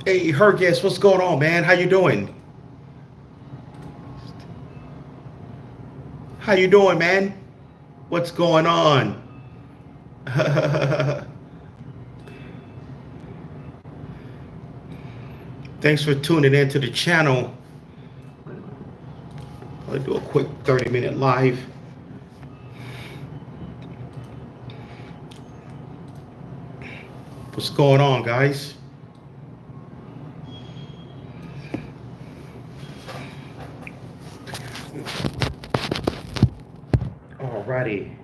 Hey, Hergus, what's going on, man? How you doing? How you doing, man? What's going on? Thanks for tuning in to the channel. I'll do a quick 30-minute live. What's going on, guys? Alrighty.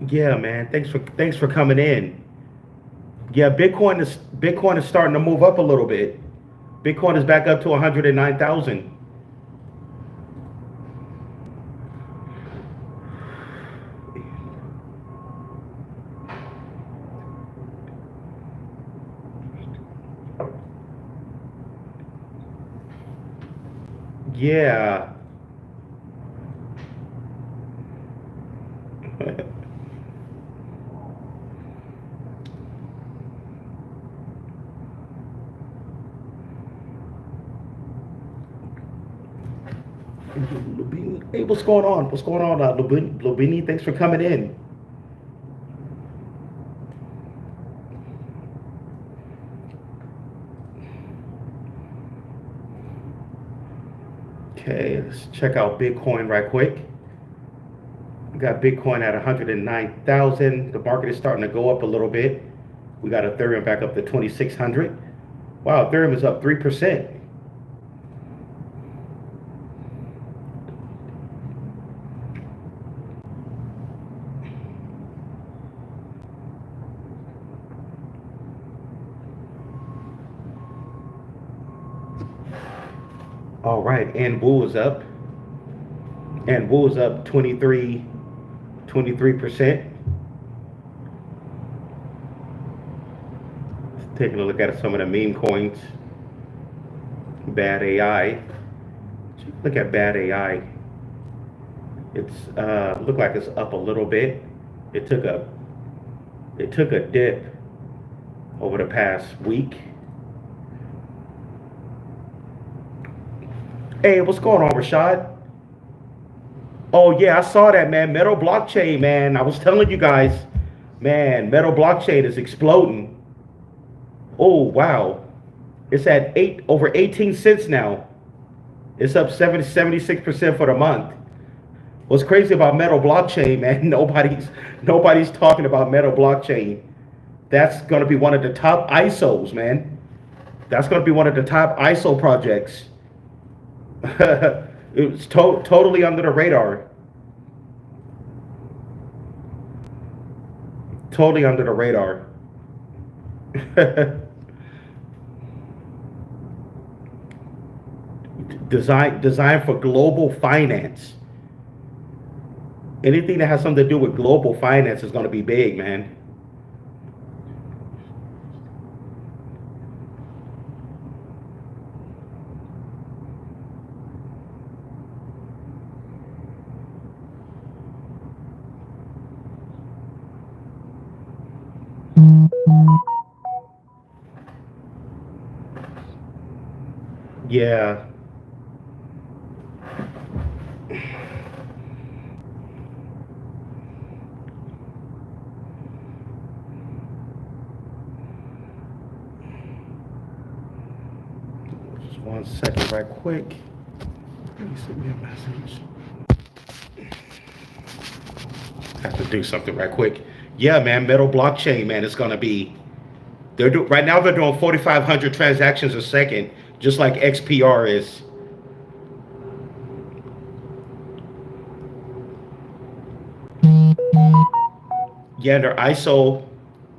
Yeah, man. Thanks for coming in. Yeah, Bitcoin is starting to move up a little bit. Bitcoin is back up to 109,000. Yeah. Hey, what's going on? What's going on, Lubini? Thanks for coming in. Okay, let's check out Bitcoin right quick. We got Bitcoin at 109,000. The market is starting to go up a little bit. We got Ethereum back up to 2,600. Wow, Ethereum is up 3%. All right, and Wu is up. And Wu is up 23%. Taking a look at some of the meme coins. Bad AI. Look at Bad AI. It's look like it's up a little bit. It took a dip over the past week. Hey, what's going on, Rashad? Oh yeah, I saw that, man. Metal blockchain, man. I was telling you guys, man, metal blockchain is exploding. Oh wow. It's at over 18 cents now. It's up 76% for the month. What's crazy about metal blockchain, man? Nobody's talking about metal blockchain. That's gonna be one of the top ISOs, man. That's gonna be one of the top ISO projects. It's totally under the radar. Totally under the radar. Design for global finance. Anything that has something to do with global finance is going to be big, man. Yeah. Just 1 second, right quick. Let me send me a message. Have to do something right quick. Yeah, man. Metal blockchain, man. It's gonna be. Right now. They're doing 4,500 transactions a second, just like XPR is. Yeah, they're ISO.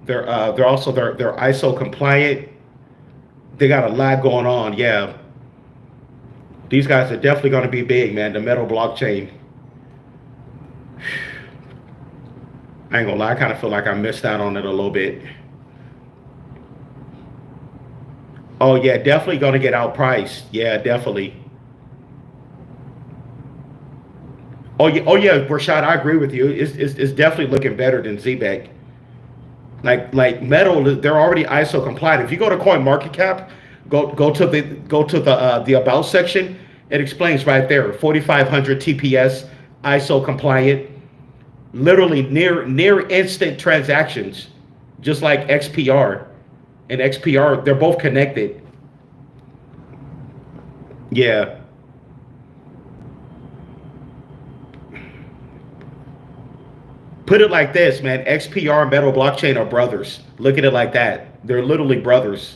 They're ISO compliant. They got a lot going on. Yeah, these guys are definitely going to be big, man. The metal blockchain. I ain't gonna lie, I kind of feel like I missed out on it a little bit. Oh yeah, definitely gonna get outpriced. Yeah, definitely. Oh yeah, Rashad, I agree with you. It's definitely looking better than Zebec. Like Metal, they're already ISO compliant. If you go to Coin Market Cap, go to the about section. It explains right there, 4,500 TPS, ISO compliant, literally near instant transactions, just like XPR and XPR. They're both connected. Yeah. Put it like this, man. XPR and Metal Blockchain are brothers. Look at it like that. They're literally brothers.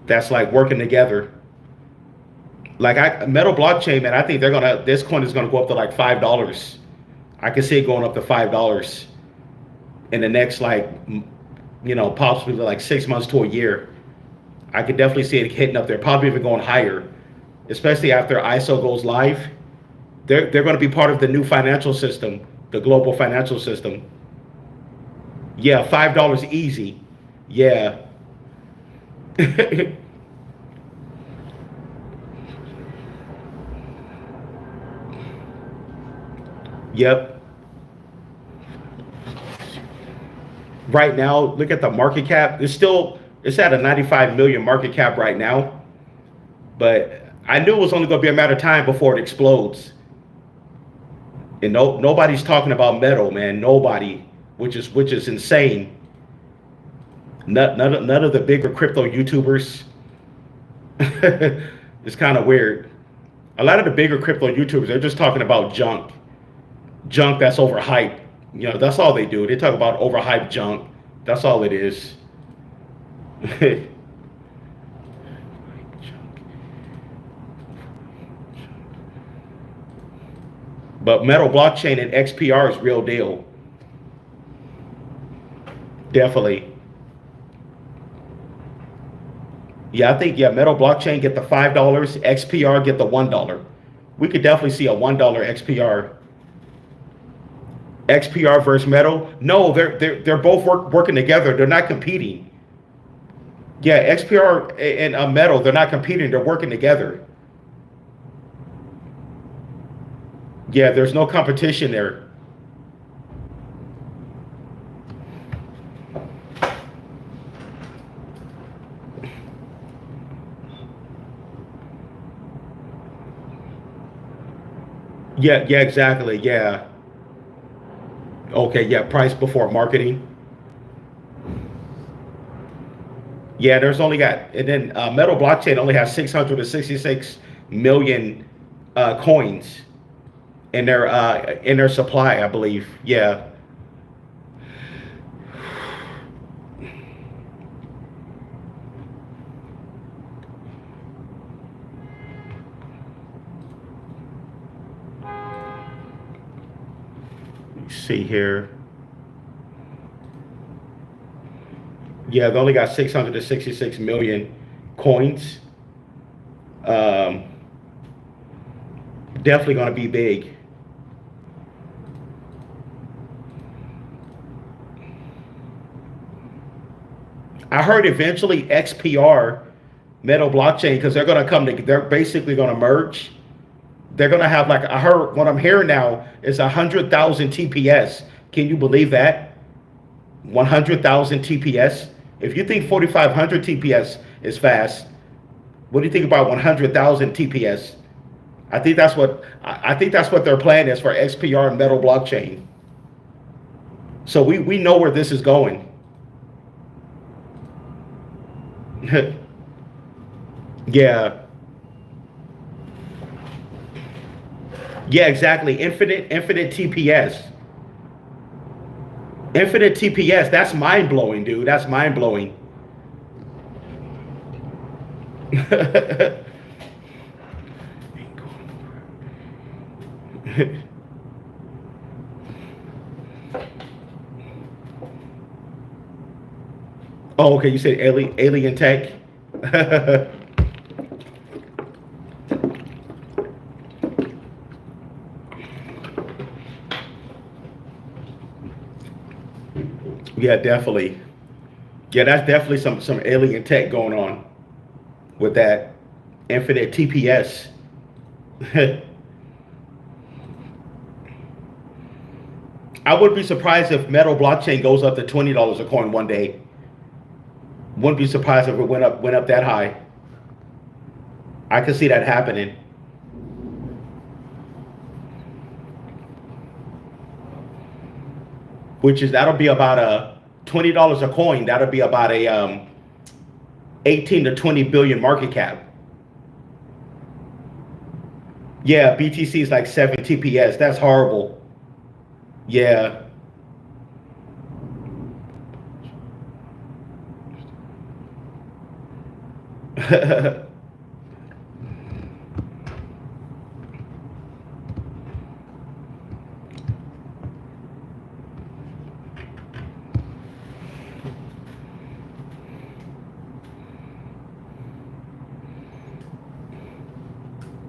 That's like working together. Like Metal Blockchain, man. I think this coin is gonna go up to like $5. I can see it going up to $5 in the next possibly like 6 months to a year. I could definitely see it hitting up there, probably even going higher, especially after ISO goes live. They're going to be part of the new financial system, the global financial system. Yeah, $5 easy. Yeah. Yep. Right now, look at the market cap. It's at a 95 million market cap right now. But I knew it was only going to be a matter of time before it explodes. And nobody's talking about Metal, man. Nobody, which is insane. None of the bigger crypto YouTubers. It's kind of weird. A lot of the bigger crypto YouTubers, they're just talking about junk that's overhyped. That's all they do. They talk about overhyped junk. That's all it is. But Metal Blockchain and XPR is real deal. Definitely. Yeah, I think Metal Blockchain get the $5, XPR get the $1. We could definitely see a $1 XPR. XPR versus Metal. No, they're both working together. They're not competing. Yeah, XPR and Metal, they're not competing. They're working together. Yeah, there's no competition there. Yeah, exactly. Yeah. Okay, yeah, price before marketing. Yeah, there's only got, and then Metal Blockchain only has 666 million coins in their supply, I believe. Yeah. Let's see here. Yeah, they only got 666 million coins. Um, Definitely going to be big. I heard eventually XPR, Metal Blockchain, because they're going to they're basically going to merge. They're going to have I heard, what I'm hearing now is 100,000 TPS. Can you believe that? 100,000 TPS. If you think 4,500 TPS is fast, what do you think about 100,000 TPS? I think that's what their plan is for XPR and Metal Blockchain. So we know where this is going. Yeah. Yeah, exactly. Infinite TPS. Infinite TPS. That's mind blowing, dude. That's mind blowing. Oh, okay. You said alien tech. Yeah, definitely. Yeah, that's definitely some alien tech going on with that infinite TPS. I would be surprised if Metal blockchain goes up to $20 a coin one day. Wouldn't be surprised if it went up that high. I could see that happening. Which is that'll be about a $20 a coin. That'll be about a 18 to 20 billion market cap. Yeah, BTC is like 7 TPS. That's horrible. Yeah.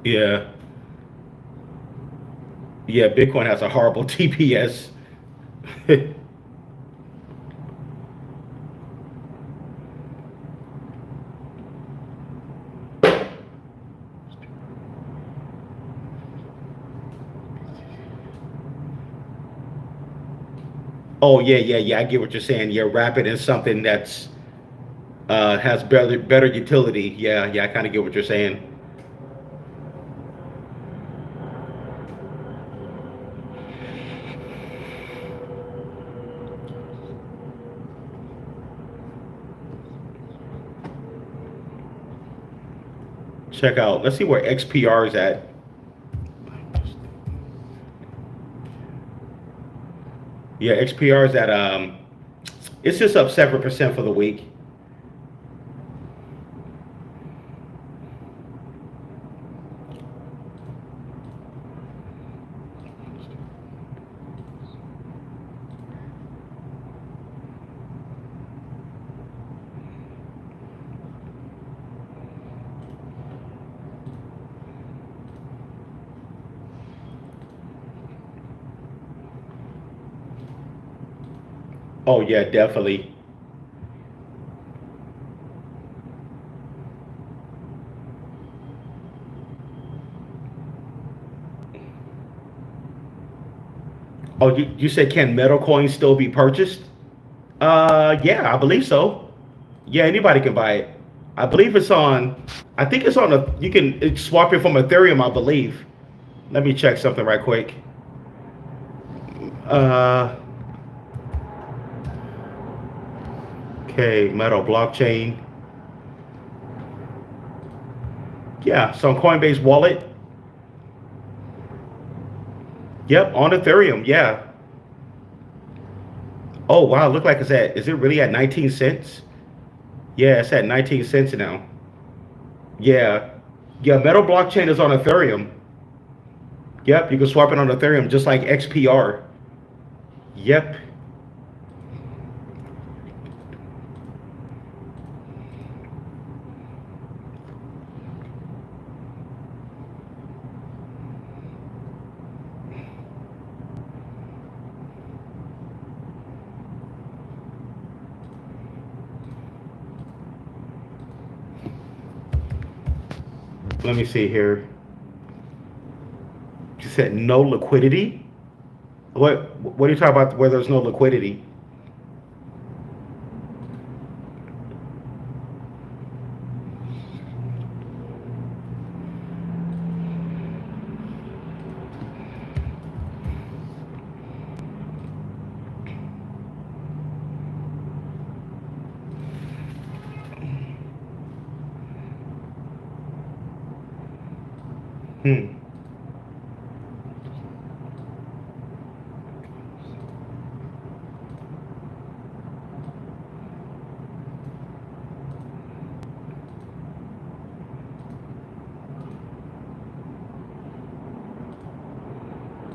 Yeah. Yeah, Bitcoin has a horrible TPS. Oh yeah. I get what you're saying. Yeah, Rapid is something that's has better utility. Yeah, I kind of get what you're saying. Check out. Let's see where XPR is at. Yeah, XPR is at it's just up 7% for the week. Oh yeah, definitely. Oh, you said can metal coins still be purchased? Yeah, I believe so. Yeah, anybody can buy it. I believe it's on. I think it's on a. You can swap it from Ethereum, I believe. Let me check something right quick. Uh, okay, metal blockchain. Yeah, so on Coinbase Wallet. Yep, on Ethereum. Yeah. Oh wow, look like it's at. Is it really at 19 cents? Yeah, it's at 19 cents now. Yeah. Yeah, Metal blockchain is on Ethereum. Yep, you can swap it on Ethereum just like XPR. Yep. Let me see here. You said no liquidity? What are you talking about where there's no liquidity? Hmm.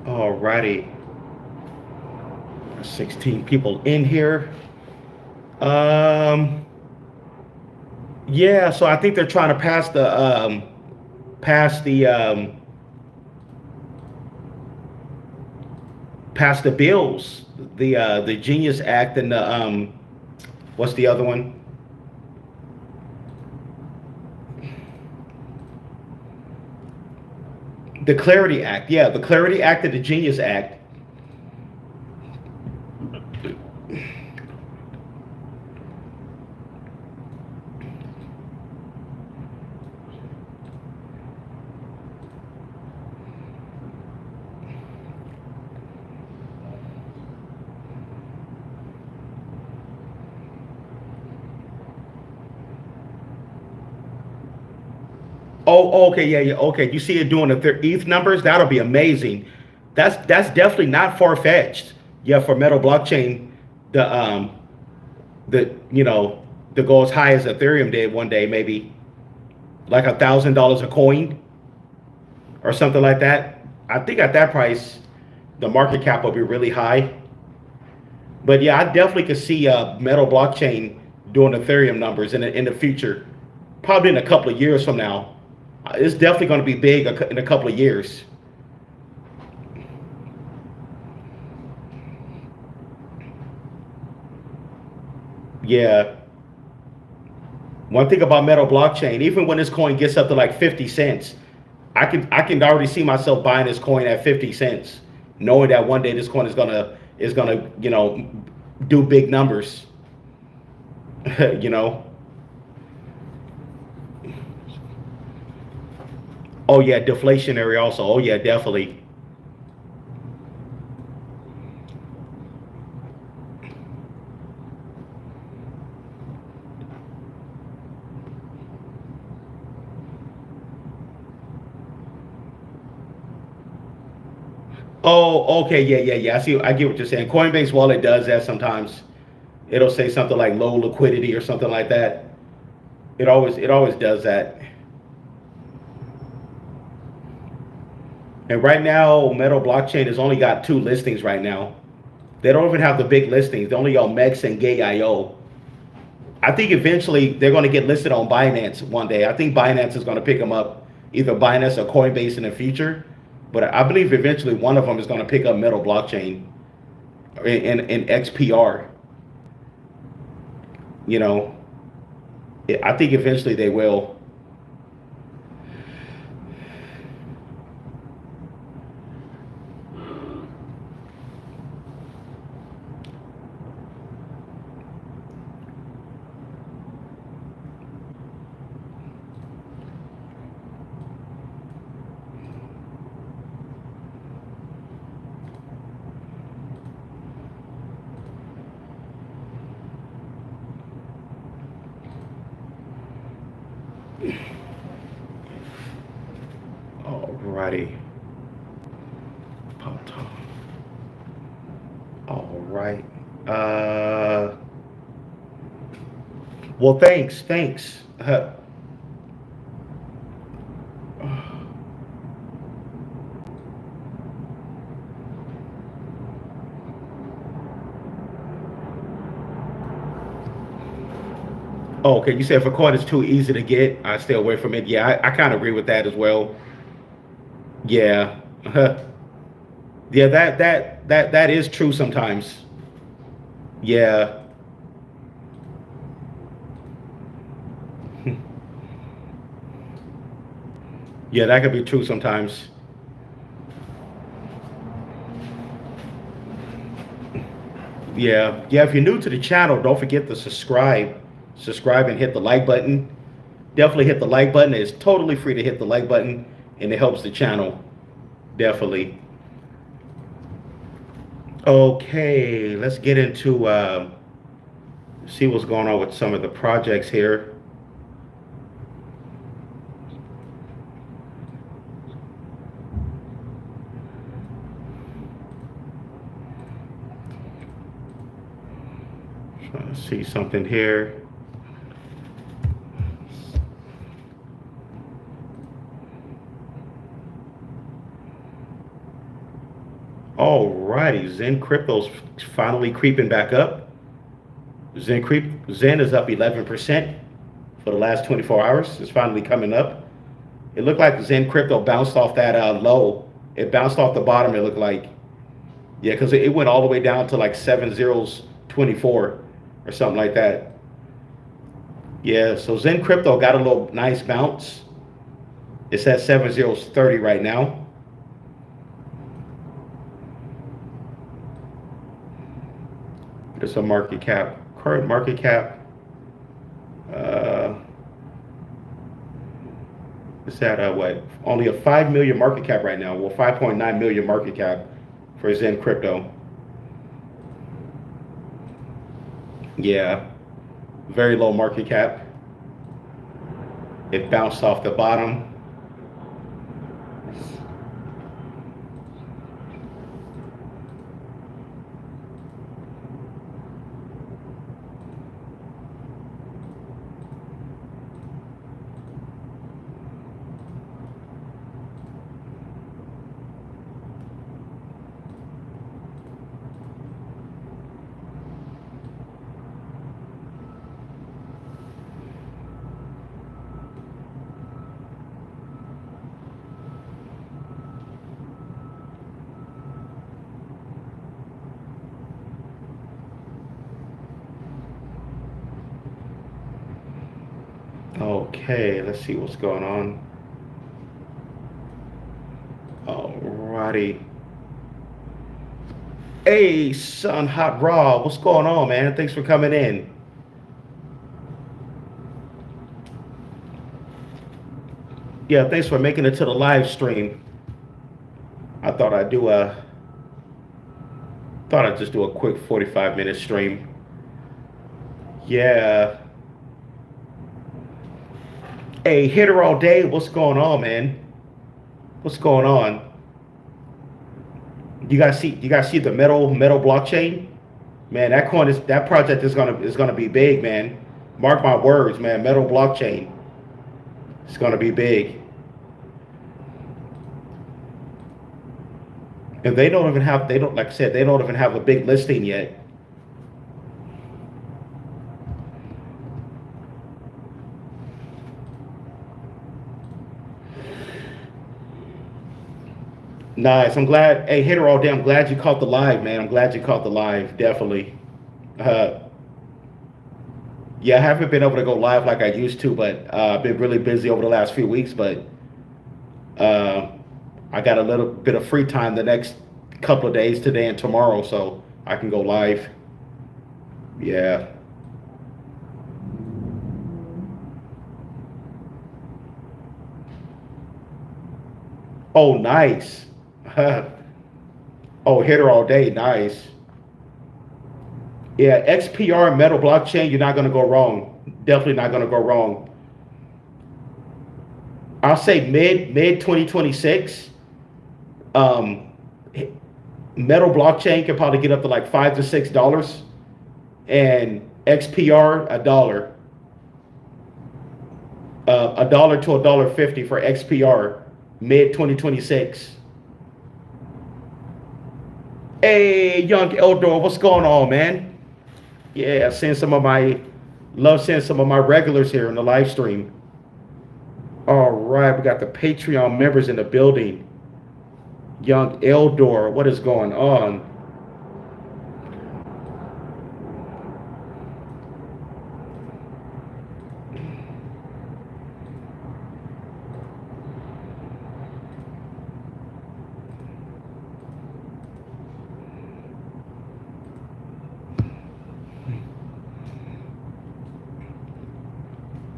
Alrighty. 16 people in here. Um yeah, so I think they're trying to pass the pass the bills, the Genius Act and the what's the other one? The Clarity Act. Yeah, the Clarity Act and the Genius Act. Oh, okay, yeah, yeah, okay. You see it doing the ETH numbers? That'll be amazing. That's definitely not far fetched. Yeah, for Metal blockchain, the the you know to go as high as Ethereum did one day, maybe like $1,000 a coin or something like that. I think at that price, the market cap will be really high. But yeah, I definitely could see Metal blockchain doing Ethereum numbers in the future, probably in a couple of years from now. It's definitely going to be big in a couple of years. Yeah. One thing about Metal blockchain, even when this coin gets up to like 50 cents, I can already see myself buying this coin at 50 cents, knowing that one day this coin is gonna do big numbers. you know. Oh yeah, deflationary also. Oh yeah, definitely. Oh, okay, yeah, yeah, yeah. I see. I get what you're saying. Coinbase Wallet does that sometimes. It'll say something like low liquidity or something like that. It always does that. And right now, Metal blockchain has only got two listings right now. They don't even have the big listings. They only on Mex and Gay.io. I think eventually they're going to get listed on Binance one day. I think Binance is going to pick them up, either Binance or Coinbase in the future. But I believe eventually one of them is going to pick up Metal blockchain in XPR. You know, I think eventually they will. Alrighty. All right. Uh, well, thanks. Oh, okay. You said if a coin is too easy to get, I stay away from it. Yeah, I kind of agree with that as well. Yeah. Yeah, that is true sometimes. Yeah. Yeah, that could be true sometimes. Yeah. Yeah, if you're new to the channel, don't forget to subscribe. Subscribe and hit the like button. Definitely hit the like button. It's totally free to hit the like button and it helps the channel. Definitely. Okay, let's get into see what's going on with some of the projects here. Trying to see something here. Alrighty, Zen Crypto's finally creeping back up. Zen is up 11% for the last 24 hours. It's finally coming up. It looked like Zen Crypto bounced off that low. It bounced off the bottom. It looked like, yeah, because it went all the way down to like 7 zeros 24 or something like that. Yeah, so Zen Crypto got a little nice bounce. It's at 7 zeros 30 right now. It's a market cap. Current market cap. It's at what? Only a 5 million market cap right now. Well, 5.9 million market cap for Zen Crypto. Yeah, very low market cap. It bounced off the bottom. Okay, let's see what's going on. Alrighty. Hey, son, Hot Raw, what's going on, man? Thanks for coming in. Yeah, thanks for making it to the live stream. I thought I'd just do a quick 45-minute stream. Yeah. Hey, Hitter All Day, what's going on, man? What's going on? You guys see the metal blockchain? Man, that project is gonna be big, man. Mark my words, man. Metal blockchain. It's gonna be big. And they don't like I said, they don't even have a big listing yet. Nice. I'm glad. Hey, Hitter All Day, I'm glad you caught the live, man. I'm glad you caught the live. Definitely. Yeah, I haven't been able to go live like I used to, but I've been really busy over the last few weeks. But I got a little bit of free time the next couple of days, today and tomorrow, so I can go live. Yeah. Oh, nice. Oh, Hitter All Day, nice. Yeah, XPR metal blockchain, you're not gonna go wrong. Definitely not gonna go wrong. I'll say mid 2026. Metal blockchain can probably get up to like $5 to $6, and XPR $1. $1 to $1.50 for XPR mid 2026. Hey, young Eldor, what's going on, man? Yeah, love seeing some of my regulars here in the live stream. All right, we got the Patreon members in the building. Young Eldor, what is going on?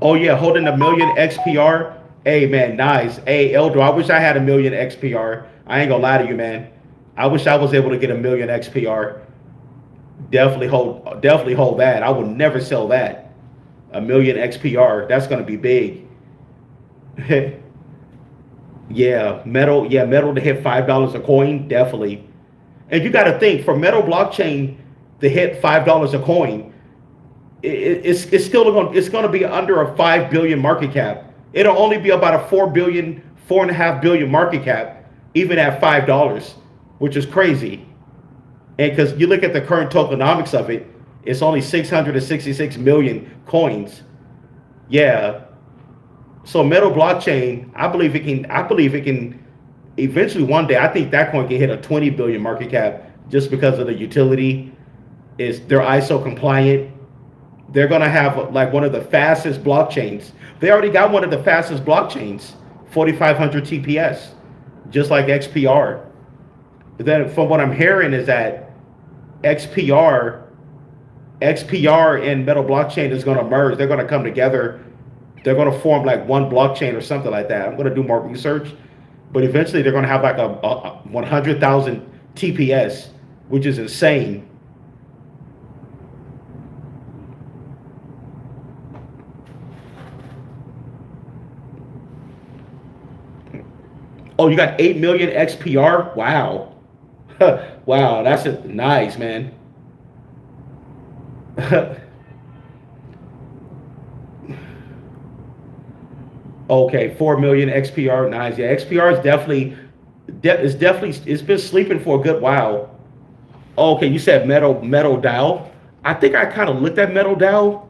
Oh yeah, holding a million XPR. Hey man, nice. Hey Eldor, I wish I had a million XPR. I ain't gonna lie to you, man. I wish I was able to get a million XPR. Definitely hold that. I will never sell that. A million XPR. That's gonna be big. Yeah, metal to hit $5 a coin, definitely. And you got to think, for metal blockchain to hit $5 a coin, it's still going to be under a 5 billion market cap. It'll only be about a 4.5 billion market cap, even at $5, which is crazy. And because you look at the current tokenomics of it, it's only 666 million coins. Yeah. So metal blockchain, I believe it can eventually one day, I think that coin can hit a 20 billion market cap just because of the utility. They're ISO compliant. They're going to have like one of the fastest blockchains. They already got one of the fastest blockchains, 4,500 TPS, just like XPR. Then from what I'm hearing is that XPR and metal blockchain is going to merge. They're going to come together. They're going to form like one blockchain or something like that. I'm going to do more research, but eventually they're going to have like a 100,000 TPS, which is insane. Oh, you got 8 million XPR? Wow. Wow, that's nice, man. Okay, 4 million XPR, nice. Yeah, XPR is it's been sleeping for a good while. Okay, you said metal DAO. I think I kind of looked at metal DAO.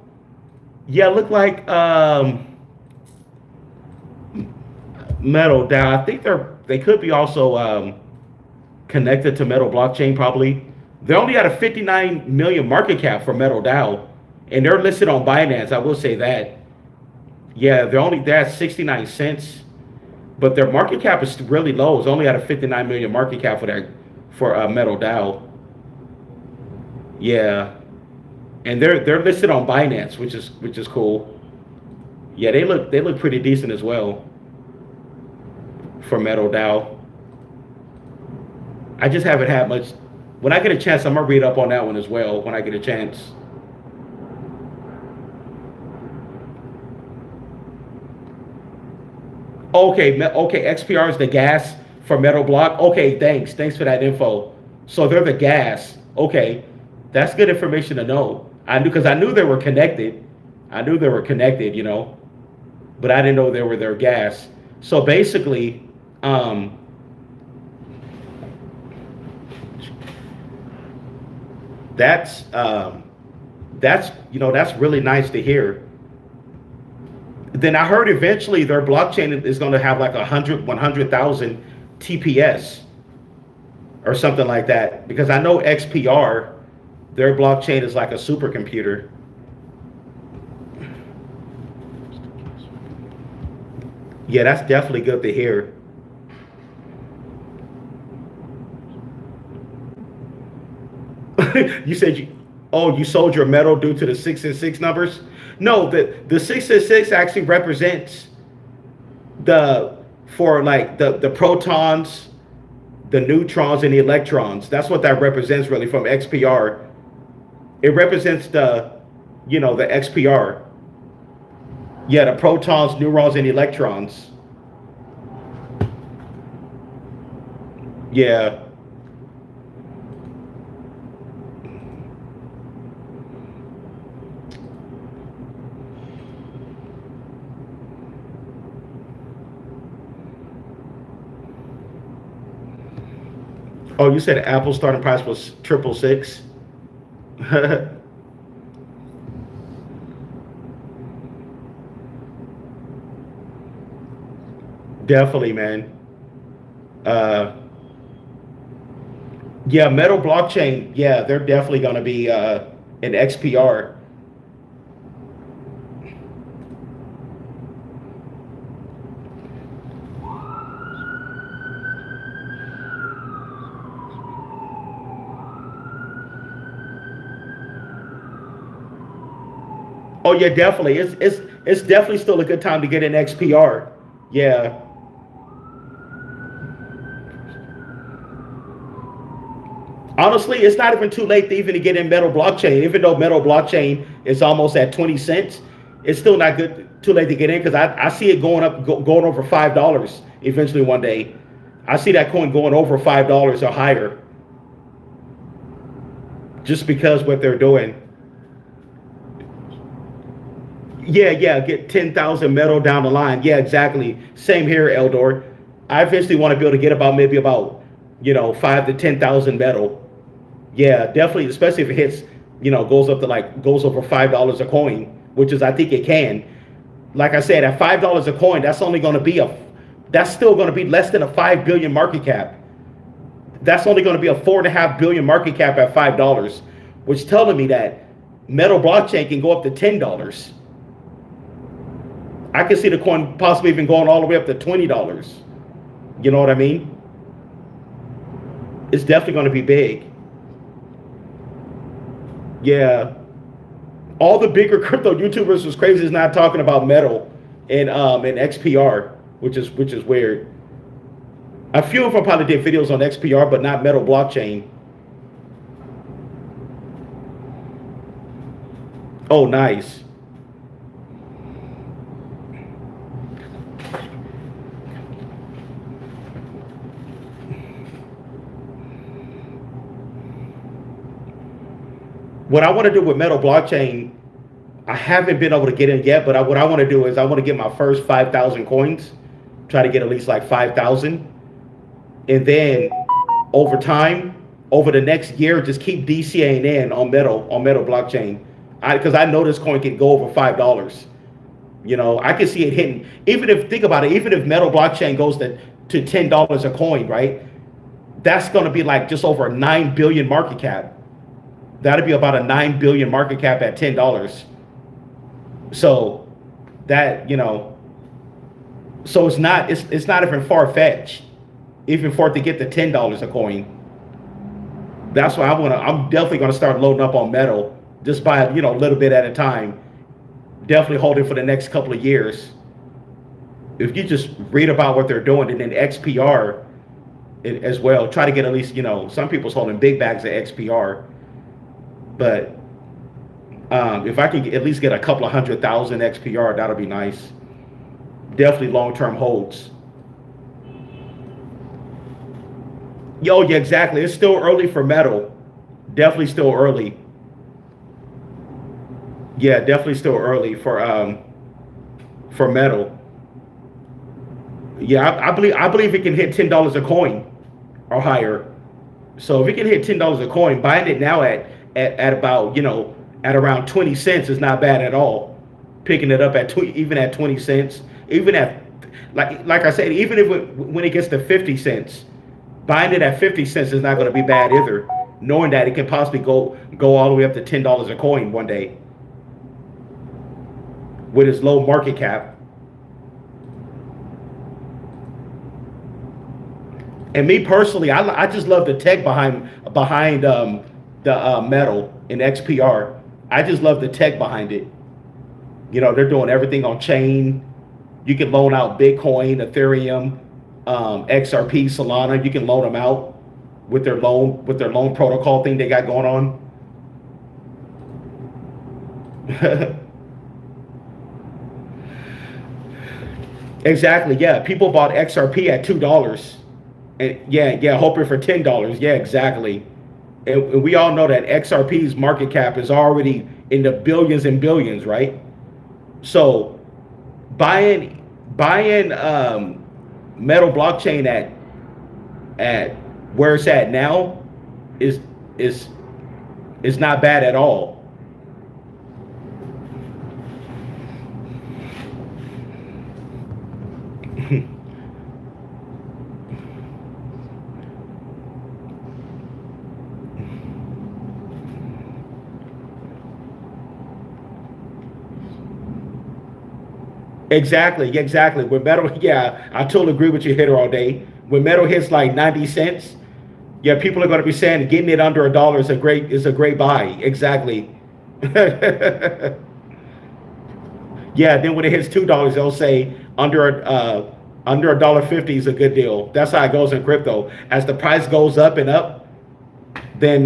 Yeah, it looked like metal DAO. I think they could be also connected to metal blockchain probably. They only had a 59 million market cap for metal DAO, and they're listed on Binance. I will say that. Yeah, they're at 69 cents, but their market cap is really low. It's only at a 59 million market cap for that for Metal Dow. Yeah, and they're listed on Binance, which is cool. Yeah, they look pretty decent as well for Metal Dow. I just haven't had much. When I get a chance, I'm gonna read up on that one as well. When I get a chance. Okay, okay. XPR is the gas for Metal Block. Okay, thanks for that info. So they're the gas. Okay, that's good information to know. I knew because I knew they were connected. I knew they were connected, but I didn't know they were their gas. So basically, um, that's that's really nice to hear. Then I heard eventually their blockchain is going to have like 100,000 TPS or something like that. Because I know XPR, their blockchain is like a supercomputer. Yeah, that's definitely good to hear. You said you sold your metal due to the 666 numbers? No, the 666 actually represents the for like the protons, the neutrons, and the electrons. That's what that represents really from XPR. It represents the XPR. Yeah, the protons, neurons, and electrons. Yeah. Oh, you said Apple's starting price was 666. Definitely, man. Uh, yeah, Metal blockchain. Yeah, they're definitely going to be an XPR. Oh yeah, definitely. It's definitely still a good time to get an XPR. Yeah. Honestly, it's not even too late to even to get in Metal blockchain. Even though Metal blockchain is almost at 20 cents, it's still not good too late to get in because I see it going up going over $5 eventually one day. I see that coin going over $5 or higher just because what they're doing. Yeah, yeah, get 10,000 metal down the line. Yeah, exactly. Same here, Eldor. I eventually want to be able to get about 5 to 10,000 metal. Yeah, definitely, especially if it hits, goes up to goes over $5 a coin, which is I think it can. Like I said, at $5 a coin, that's still going to be less than a 5 billion market cap. That's only going to be a 4.5 billion market cap at $5, which telling me that metal blockchain can go up to $10. I can see the coin possibly even going all the way up to $20. You know what I mean? It's definitely going to be big. Yeah. All the bigger crypto YouTubers was crazy is not talking about metal and XPR, which is weird. A few of them probably did videos on XPR, but not metal blockchain. Oh, nice. What I want to do with Metal blockchain, I haven't been able to get in yet, but what I want to do is I want to get my first 5,000 coins, try to get at least like 5,000, and then over time, over the next year, just keep DCAing in on Metal blockchain, because I know this coin can go over $5. I can see it hitting. Even if think about it, even if Metal blockchain goes to $10 a coin, right? That's going to be like just over a 9 billion market cap. That'd be about a 9 billion market cap at $10. So That, you know, so it's not even far fetched, even for it to get to $10 a coin. That's why I'm definitely gonna start loading up on metal, just by, you know, a little bit at a time. Definitely holding for the next couple of years. If you just read about what they're doing, and then XPR as well, try to get at least, you know, some people's holding big bags of XPR, but if I can at least get a couple of 100,000 XPR, that'll be nice. Definitely long-term holds. Yo, yeah, exactly. It's still early for metal. Definitely still early. Yeah, definitely still early for metal. Yeah, I believe it can hit $10 a coin or higher. So if it can hit $10 a coin, buying it now at about, you know, at around 20 cents is not bad at all. Picking it up at even at 20 cents, even at, like I said, even if when it gets to 50 cents, buying it at 50 cents is not going to be bad either. Knowing that it can possibly go all the way up to $10 a coin one day with its low market cap. And me personally, I just love the tech behind the metal in XPR. I just love the tech behind it. You know, they're doing everything on chain. You can loan out Bitcoin, Ethereum, XRP, Solana. You can loan them out with their loan protocol thing they got going on. Exactly. Yeah, people bought XRP at $2. And yeah, hoping for $10. Yeah, exactly. And we all know that XRP's market cap is already in the billions and billions, right? So buying metal blockchain at where it's at now is not bad at all. Exactly, exactly. When metal, yeah, I totally agree with you, Hitter, all day. When metal hits like 90 cents, yeah, people are going to be saying getting it under $1 is a great buy. Exactly. Yeah, then when it hits $2, they'll say under $1.50 is a good deal. That's how it goes in crypto. As the price goes up and up, then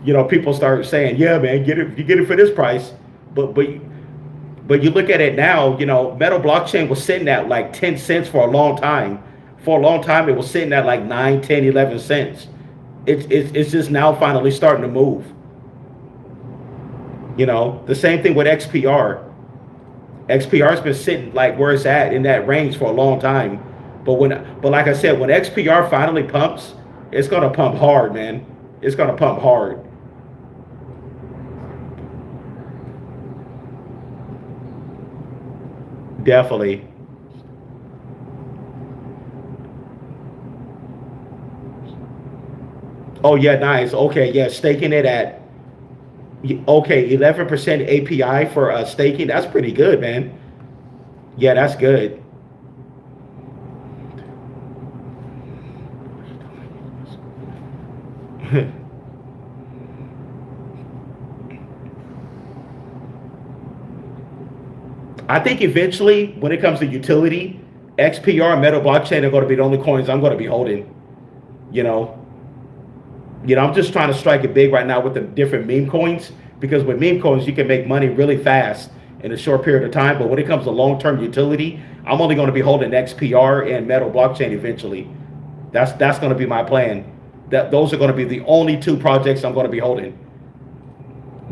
you know, people start saying, yeah, man, you get it for this price. But you look at it now, you know, metal blockchain was sitting at like 10 cents for a long time. For a long time, it was sitting at like 9, 10, 11 cents. It's just now finally starting to move. You know, the same thing with XPR. XPR's been sitting like where it's at in that range for a long time. But like I said, when XPR finally pumps, it's gonna pump hard, man. It's gonna pump hard. Definitely. Oh yeah, nice. Okay, yeah, staking it at okay, 11% API for staking. That's pretty good, man. Yeah, that's good. I think eventually, when it comes to utility, XPR and Metal Blockchain are going to be the only coins I'm going to be holding. You know, I'm just trying to strike it big right now with the different meme coins, because with meme coins you can make money really fast in a short period of time. But when it comes to long-term utility, I'm only going to be holding XPR and Metal Blockchain eventually. That's going to be my plan. Those are going to be the only two projects I'm going to be holding.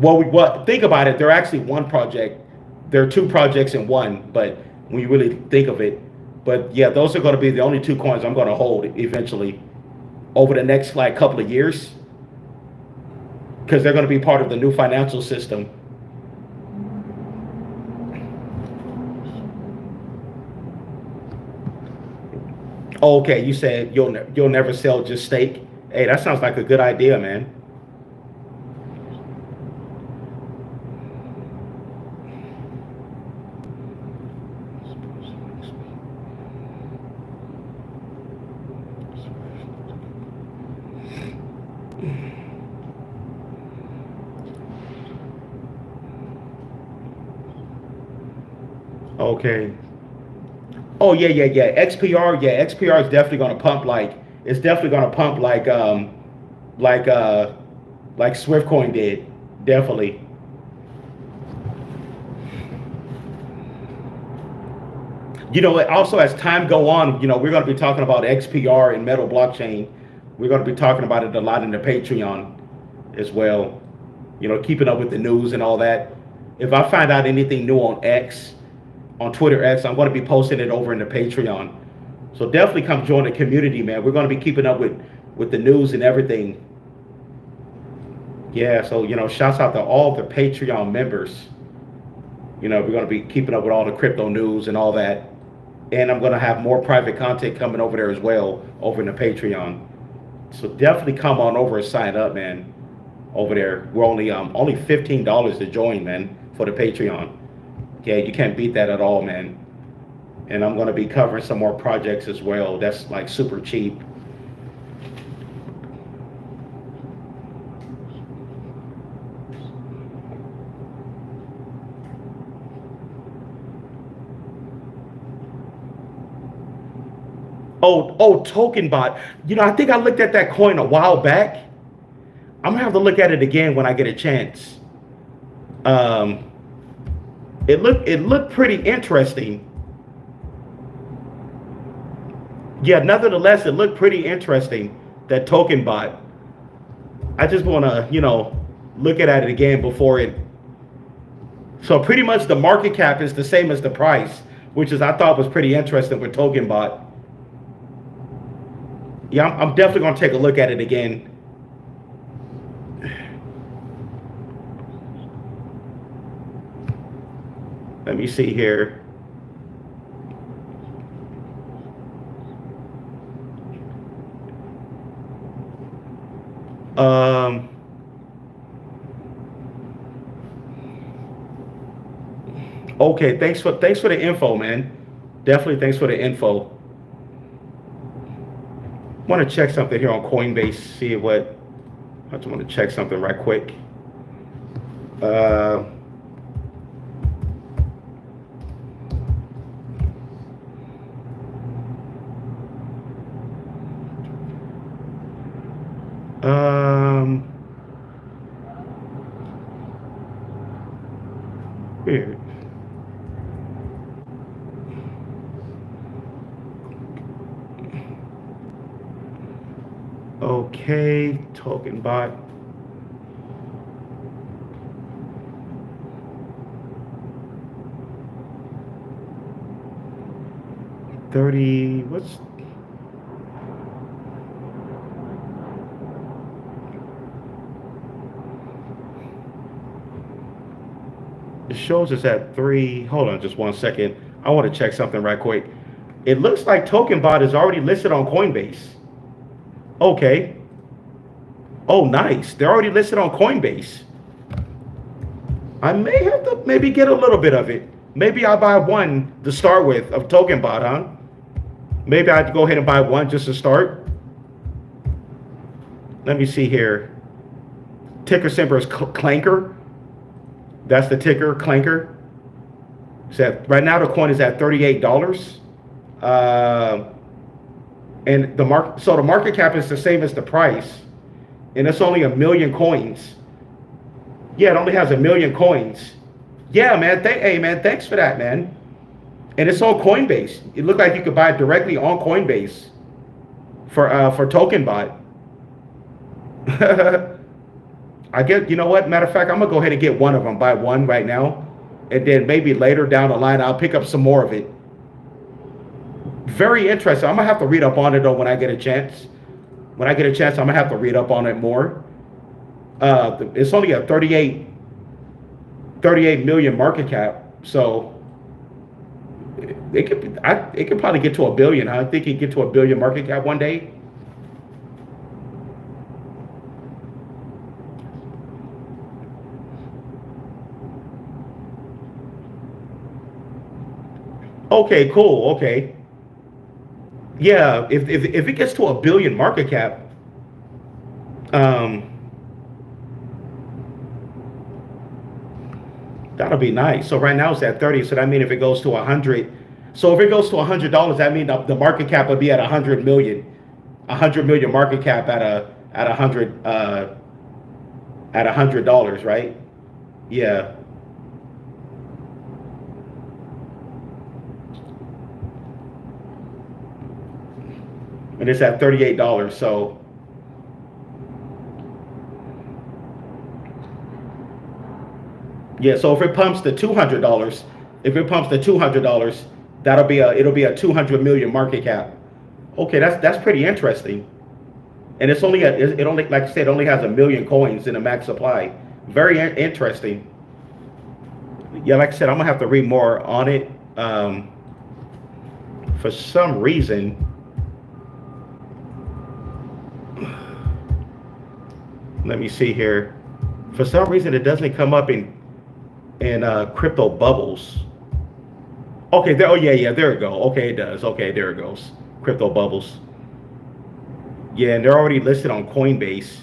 Well, think about it. They're actually one project. There are two projects in one, but when you really think of it, but yeah, those are going to be the only two coins I'm going to hold eventually over the next like couple of years, because they're going to be part of the new financial system. Okay, you said you'll never sell, just stake. Hey, that sounds like a good idea, man. Okay. Oh yeah, yeah, yeah. XPR, yeah, XPR is definitely gonna pump like it's definitely gonna pump like uh like Swiftcoin did. Definitely. Also as time go on, we're gonna be talking about XPR and Metal blockchain. We're gonna be talking about it a lot in the Patreon as well. Keeping up with the news and all that. If I find out anything new on X, on Twitter X, I'm going to be posting it over in the Patreon. So definitely come join the community, man. We're going to be keeping up with the news and everything. Yeah, so shouts out to all the Patreon members. We're going to be keeping up with all the crypto news and all that. And I'm going to have more private content coming over there as well over in the Patreon. So definitely come on over and sign up, man. Over there, we're only $15 to join, man, for the Patreon. Yeah, you can't beat that at all, man. And I'm going to be covering some more projects as well. That's like super cheap. Oh, Tokenbot. I think I looked at that coin a while back. I'm gonna have to look at it again when I get a chance. Um, it looked pretty interesting. Yeah, nevertheless, it looked pretty interesting. That Tokenbot. I just wanna, look at it again before it. So pretty much the market cap is the same as the price, which is I thought was pretty interesting with Tokenbot. Yeah, I'm definitely gonna take a look at it again. Let me see here. Um, okay, thanks for the info, man. Definitely thanks for the info. Want to check something here on Coinbase, see what. I just want to check something right quick. Uh, um, Weird. Okay, Tokenbot. What's it shows us at 3. Hold on just 1 second. I want to check something right quick. It looks like Tokenbot is already listed on Coinbase. Okay. Oh, nice. They're already listed on Coinbase. I may have to maybe get a little bit of it. Maybe I'll buy one to start with of Tokenbot, huh? Maybe I have to go ahead and buy one just to start. Let me see here. Ticker symbol is Clanker. That's the ticker, Clanker. So right now the coin is at $38. And the market cap is the same as the price, and it's only 1,000,000 coins. Yeah, it only has 1,000,000 coins. Yeah, man. Hey, man. Thanks for that, man. And it's on Coinbase. It looked like you could buy it directly on Coinbase for Tokenbot. I get. You know what? Matter of fact, I'm gonna go ahead and get one of them. Buy one right now, and then maybe later down the line I'll pick up some more of it. Very interesting. I'm gonna have to read up on it though when I get a chance. When I get a chance, I'm gonna have to read up on it more. It's only a 38 million market cap, so it could probably get to 1 billion. I think it could get to 1 billion market cap one day. Okay, cool. Okay, yeah. If it gets to 1 billion market cap, Um, that'll be nice. So right now it's at 30. So that means if it goes to 100, so if it goes to $100, that means the market cap would be at 100 million, 100 million market cap at 100 at $100, right? Yeah. And it's at $38. So yeah, so if it pumps to $200, if it pumps to $200, it'll be a 200 million market cap. Okay, that's pretty interesting. And it's only it only, like I said, only has a million coins in a max supply. Very interesting. Yeah, like I said, I'm gonna have to read more on it. For some reason, let me see here. For some reason, it doesn't come up in crypto bubbles. Okay, there. Oh yeah, there it go. Okay, it does. Okay, there it goes. Crypto bubbles. Yeah, and they're already listed on Coinbase.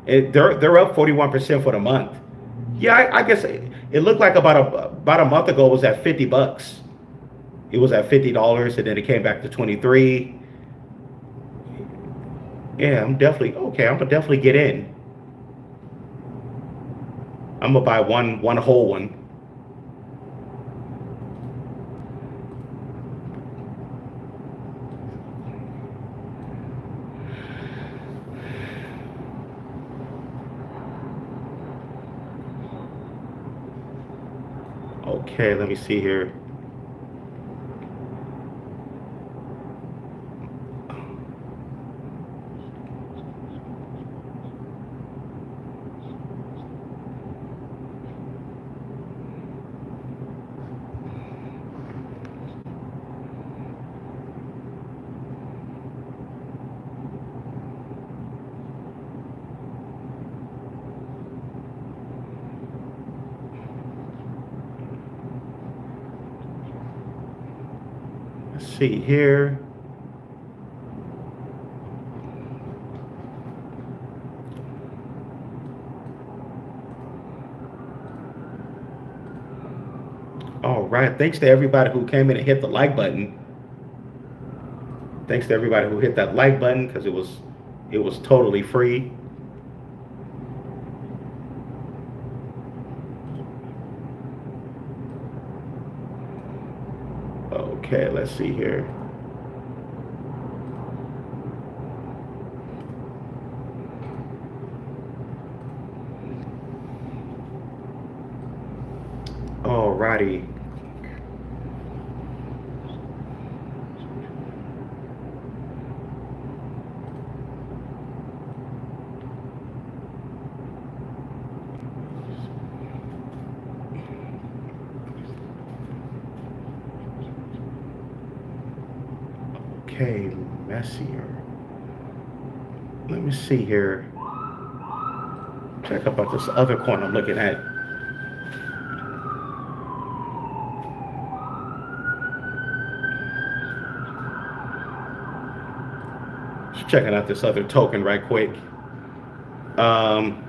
They're up 41% for the month. Yeah, I guess it looked like about a month ago it was at $50. It was at $50, and then it came back to 23. Yeah, I'm definitely okay. I'm gonna definitely get in. I'm gonna buy one whole one. Okay, let me see here. Let's see here. All right. Thanks to everybody who came in and hit the like button. Thanks to everybody who hit that like button because it was totally free. Okay, let's see here. Alrighty. Okay, messier. Let me see here. Check about this other coin I'm looking at. Just checking out this other token right quick. Um,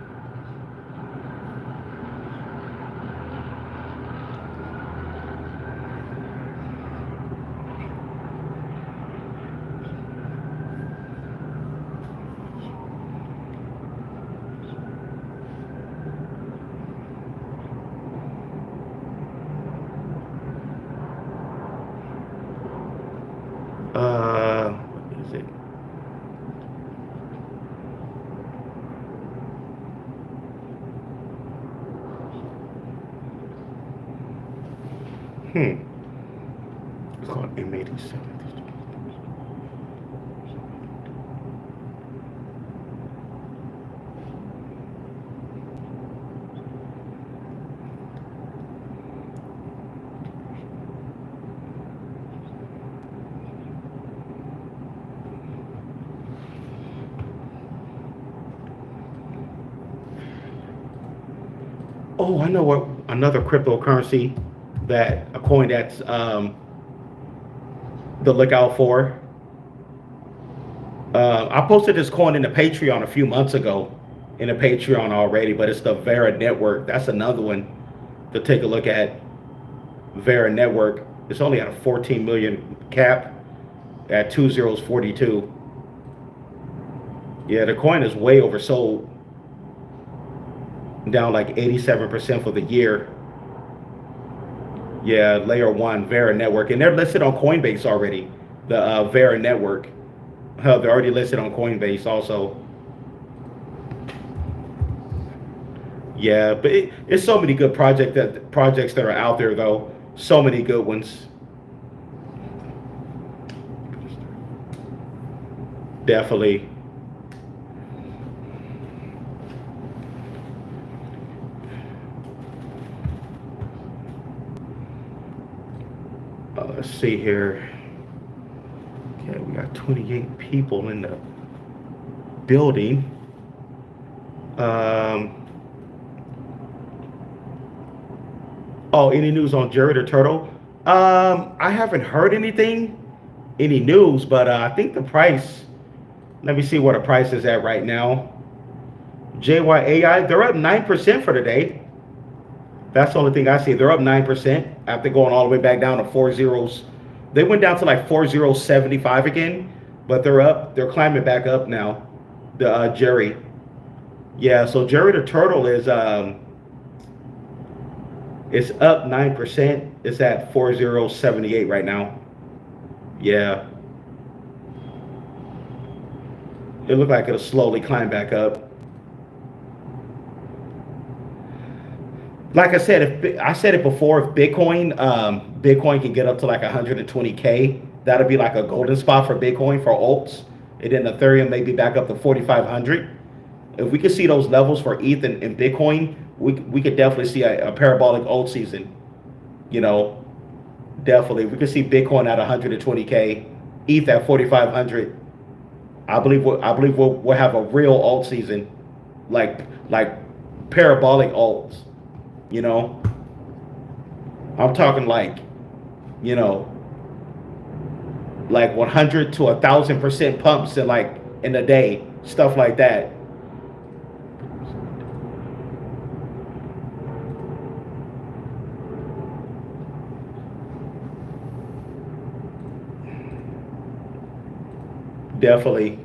what is it? It's called M87. Oh, I know what another cryptocurrency that a coin that's the lookout for. I posted this coin in the Patreon a few months ago, in the Patreon already, but it's the Vera Network. That's another one to take a look at. Vera Network. It's only at a 14 million cap at 2042. Yeah, the coin is way oversold, down like 87% for the year. Yeah, layer one Vera Network, and they're listed on Coinbase already. The Vera Network, they're already listed on Coinbase also. Yeah, but it's so many good projects that are out there though. So many good ones. Definitely. Let's see here. Okay, we got 28 people in the building. Oh, any news on Jerry the Turtle? I haven't heard any news, but I think the price. Let me see what the price is at right now. JYAI, they're up 9% for today. That's the only thing I see. They're up 9% after going all the way back down to 4 zeros. They went down to like 4075 again, but they're up. They're climbing back up now. The Jerry. Yeah, so Jerry the Turtle is it's up 9%. It's at 4078 right now. Yeah. It looked like it'll slowly climb back up. Like I said, if I said it before, if Bitcoin can get up to like 120K, that'll be like a golden spot for Bitcoin for alts, and then Ethereum maybe back up to 4,500. If we could see those levels for ETH and Bitcoin, we could definitely see a parabolic alt season. You know, definitely we could see Bitcoin at 120K, ETH at 4,500. I believe we'll have a real alt season, like parabolic alts. You know, I'm talking like, you know, like 100 to 1,000% pumps in a day, stuff like that. Definitely.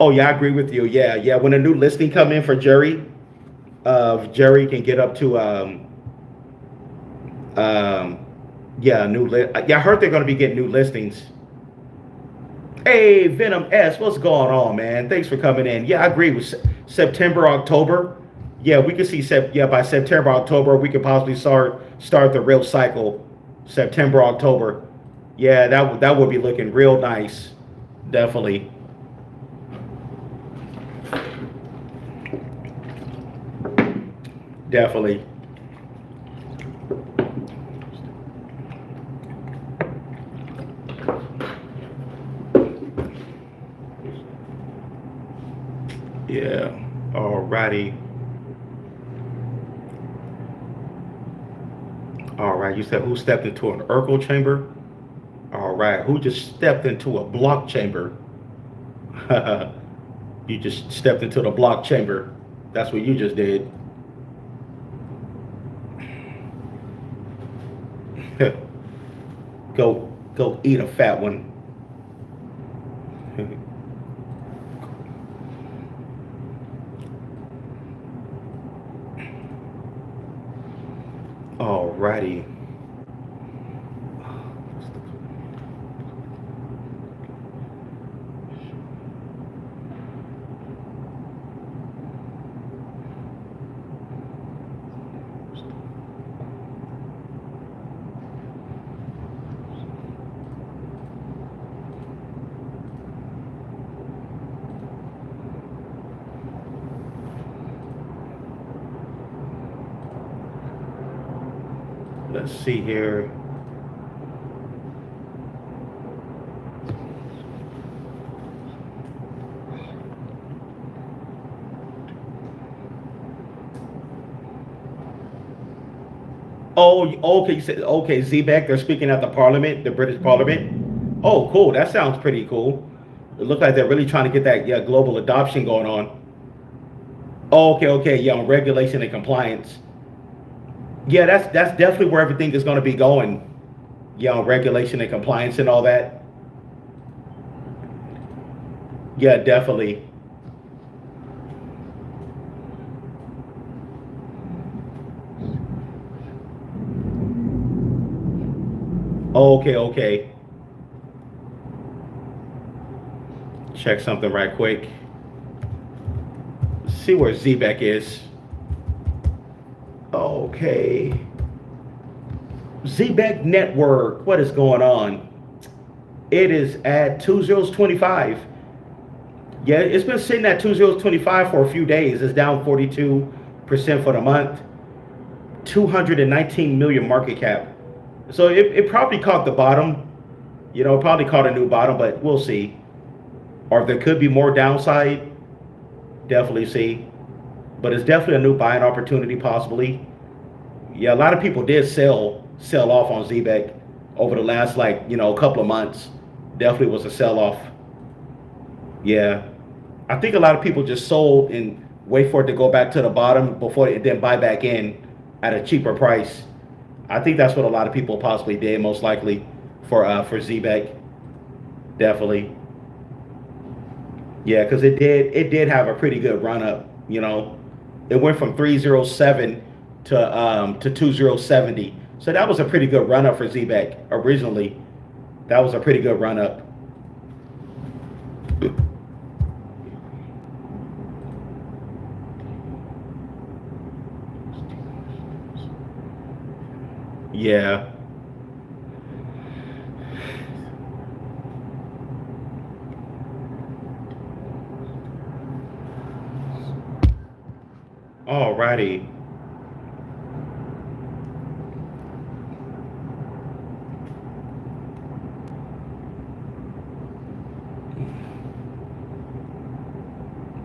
Oh yeah, I agree with you. Yeah, yeah. When a new listing come in for Jerry, Jerry can get up to um, yeah, yeah. I heard they're gonna be getting new listings. Hey, Venom S, what's going on, man? Thanks for coming in. Yeah, I agree with September, October. Yeah, we could see yeah, by September, October, we could possibly start the real cycle. September, October. Yeah, that would be looking real nice. Definitely. Definitely. Yeah. Alrighty. All right. You said who stepped into an Urkel chamber? All right. Who just stepped into a block chamber? You just stepped into the block chamber. That's what you just did. Go eat a fat one. Alrighty. Let's see here. Oh, okay. You said okay. Zebec. They're speaking at the Parliament, the British Parliament. Oh, cool. That sounds pretty cool. It looks like they're really trying to get that global adoption going on. Oh, okay, okay. Yeah, on regulation and compliance. Yeah, that's definitely where everything is going to be going. Yeah, on regulation and compliance and all that. Yeah, definitely. Okay, okay. Check something right quick. See where Zebec is. Okay. Zebec Network. What is going on? It is at 2025. Yeah, it's been sitting at 2025 for a few days. It's down 42% for the month. 219 million market cap. So it probably caught the bottom. Probably caught a new bottom, but we'll see. Or if there could be more downside, definitely see. But it's definitely a new buying opportunity, possibly. Yeah, a lot of people did sell off on Zebec over the last couple of months. Definitely was a sell off. Yeah, I think a lot of people just sold and wait for it to go back to the bottom before it then buy back in at a cheaper price. I think that's what a lot of people possibly did, most likely for Zebec. Definitely. Yeah, because it did have a pretty good run up. It went from 307 to 2070. So that was a pretty good run up for Zebec originally. That was a pretty good run up. Yeah. Alrighty.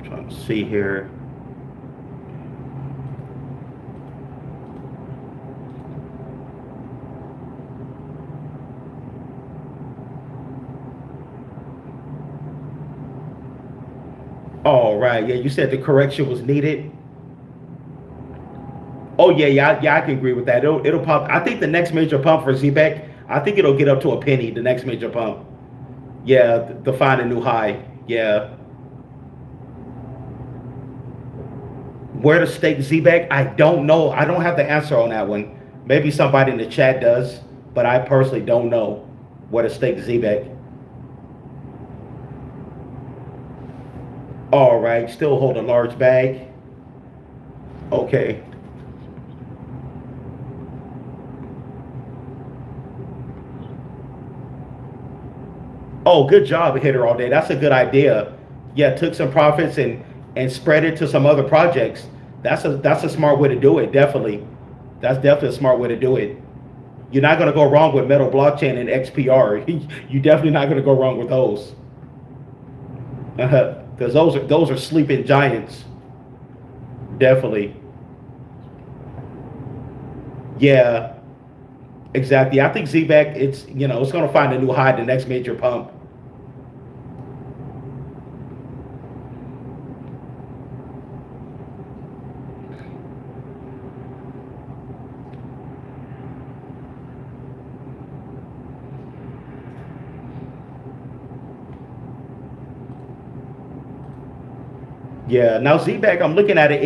Trying to see here. All right. Yeah, you said the correction was needed. Oh yeah, yeah, yeah. I can agree with that. It'll pop. I think the next major pump for Zebec, I think it'll get up to a penny. The next major pump. Yeah, to find a new high. Yeah. Where to stake Zebec? I don't know. I don't have the answer on that one. Maybe somebody in the chat does, but I personally don't know where to stake Zebec. All right. Still hold a large bag. Okay. Oh, good job, hitter all day. That's a good idea. Yeah, took some profits and spread it to some other projects. That's a smart way to do it. Definitely, that's definitely a smart way to do it. You're not gonna go wrong with Metal Blockchain and XPR. You're definitely not gonna go wrong with those, because those are sleeping giants. Definitely. Yeah, exactly. I think Zebec it's gonna find a new high the next major pump. Yeah. Now Zebec, I'm looking at it.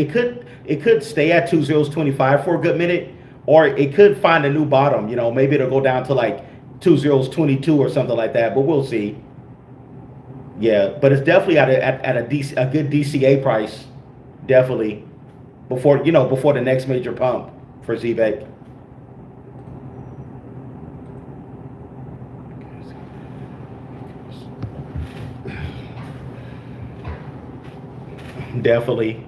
It could stay at 2025 for a good minute, or it could find a new bottom. Maybe it'll go down to like 2022 or something like that. But we'll see. Yeah, but it's definitely at a good DCA price. Definitely before the next major pump for Zebec. Definitely.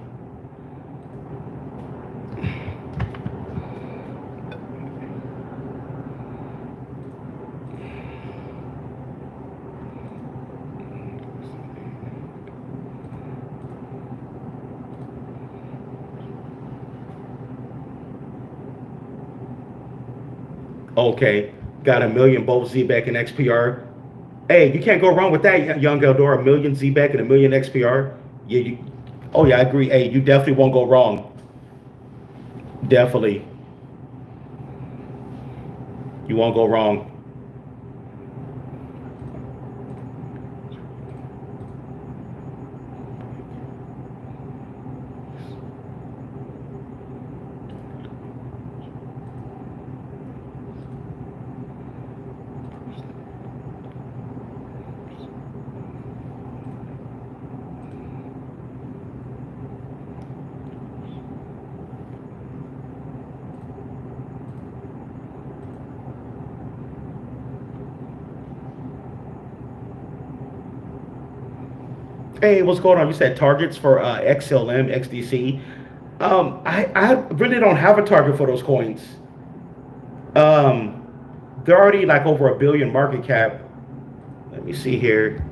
Okay, got a million both Zebec and XPR. Hey, you can't go wrong with that, young Eldor. A million Zebec and a million XPR. Yeah, oh yeah, I agree. Hey, you definitely won't go wrong. Definitely, you won't go wrong. Hey, what's going on? You said targets for XLM, XDC. I really don't have a target for those coins. Um, they're already like over a billion market cap. Let me see here.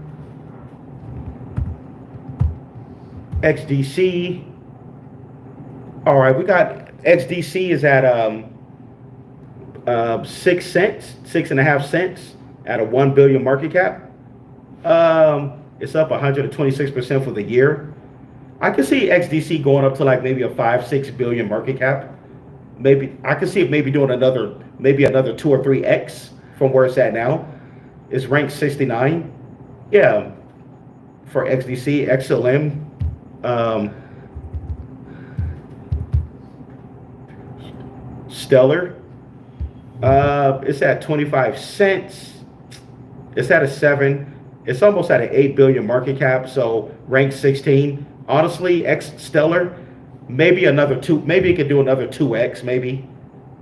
XDC. All right, we got XDC is at 6 cents, 6.5 cents at a 1 billion market cap. It's up 126% for the year. I can see XDC going up to like maybe a 5, 6 billion market cap. Maybe I can see it maybe doing another 2 or 3x from where it's at now. It's ranked 69. Yeah, for XDC, XLM. Um, Stellar. It's at 25 cents. It's at a 7. It's almost at an 8 billion market cap. So ranked 16. Honestly, X Stellar, maybe another two. Maybe it could do another 2x, maybe,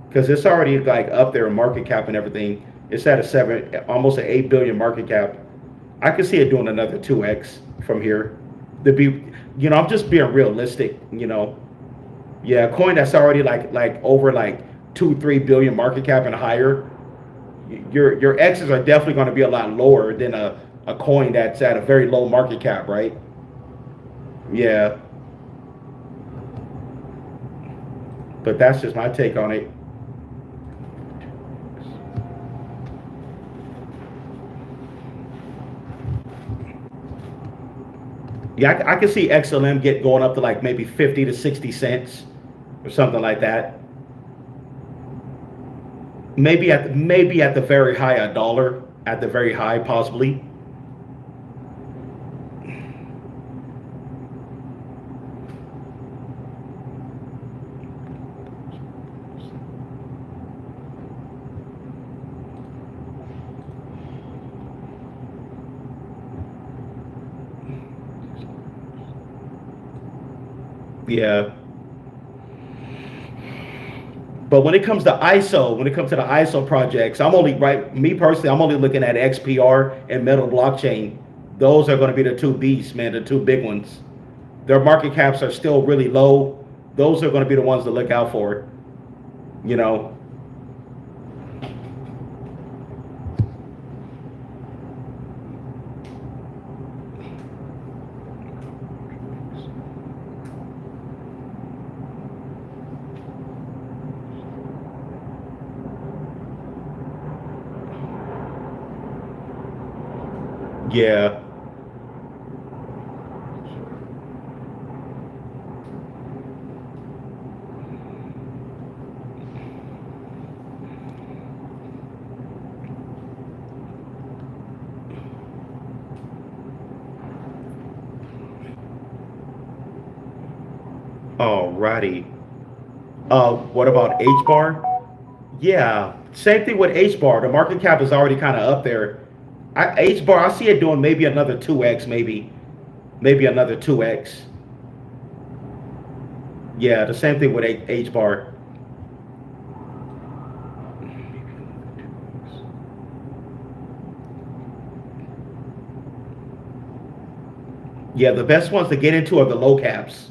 because it's already like up there in market cap and everything. It's at a 7, almost an 8 billion market cap. I could see it doing another 2x from here. To be, I'm just being realistic. Yeah, a coin that's already like over like 2, 3 billion market cap and higher. Your X's are definitely going to be a lot lower than a coin that's at a very low market cap, right? Yeah, but that's just my take on it. Yeah, I can see XLM get going up to like maybe 50 to 60 cents or something like that. Maybe at the very high a dollar at the very high possibly. Yeah. But when it comes to the ISO projects, I'm only right. Me personally, I'm only looking at XPR and Metal Blockchain. Those are going to be the two beasts, man, the two big ones. Their market caps are still really low. Those are going to be the ones to look out for. You know. Yeah. Alrighty. What about H bar? Yeah, same thing with H bar. The market cap is already kind of up there. H bar, I see it doing maybe another 2x, maybe another 2x. Yeah, the same thing with H bar. Yeah, the best ones to get into are the low caps.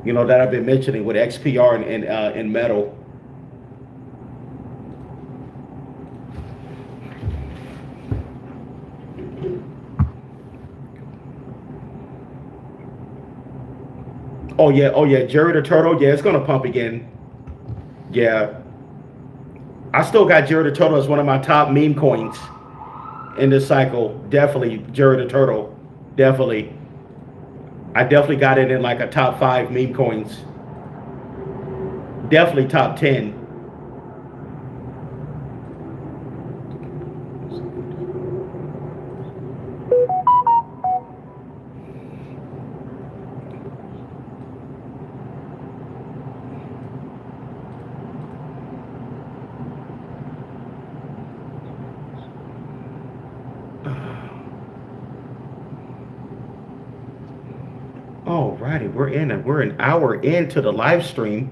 That I've been mentioning with XPR and metal. Oh yeah, Jerry the Turtle. Yeah, it's gonna pump again. Yeah, I still got Jerry the Turtle as one of my top meme coins in this cycle. Definitely Jerry the Turtle. Definitely. I definitely got it in like a top 5 meme coins. Definitely top 10. Alrighty, we're an hour into the live stream.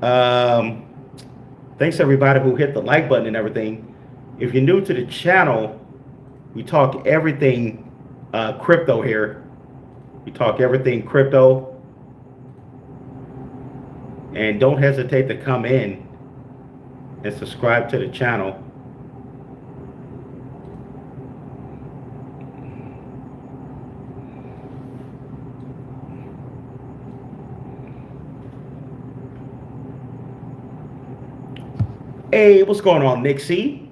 Um, Thanks everybody who hit the like button and everything. If you're new to the channel, we talk everything crypto here. We talk everything crypto, and don't hesitate to come in and subscribe to the channel. Hey, what's going on, Nick C?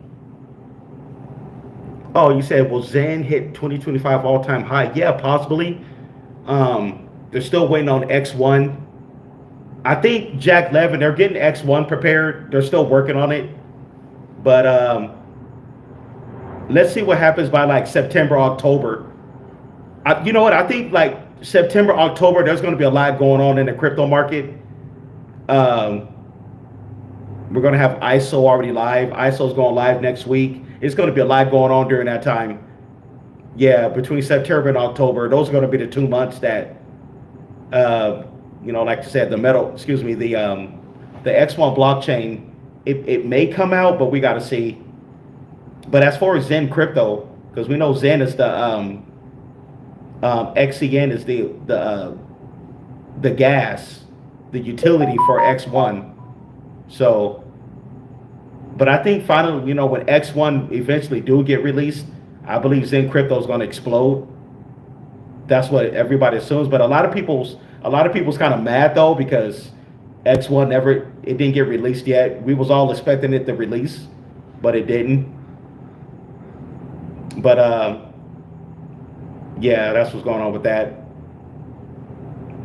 Oh, you said, will Zen hit 2025 all-time high? Yeah, possibly. They're still waiting on X1. I think Jack Levin, they're getting X1 prepared. They're still working on it. But let's see what happens by like September, October. You know what? I think like September, October, there's going to be a lot going on in the crypto market. We're going to have ISO already live. ISO's going live next week. It's going to be a lot going on during that time. Yeah, between September and October, those are going to be the 2 months that, you know, like I said, the X1 blockchain, it may come out, but we got to see. But as far as Zen crypto, because we know Zen is the XCN is the gas, the utility for X1. So, but I think finally, you know, when X1 eventually do get released, I believe Zen crypto is going to explode. That's what everybody assumes. But a lot of people's kind of mad though, because X1 it didn't get released yet. We was all expecting it to release, but it didn't. But yeah, that's what's going on with that.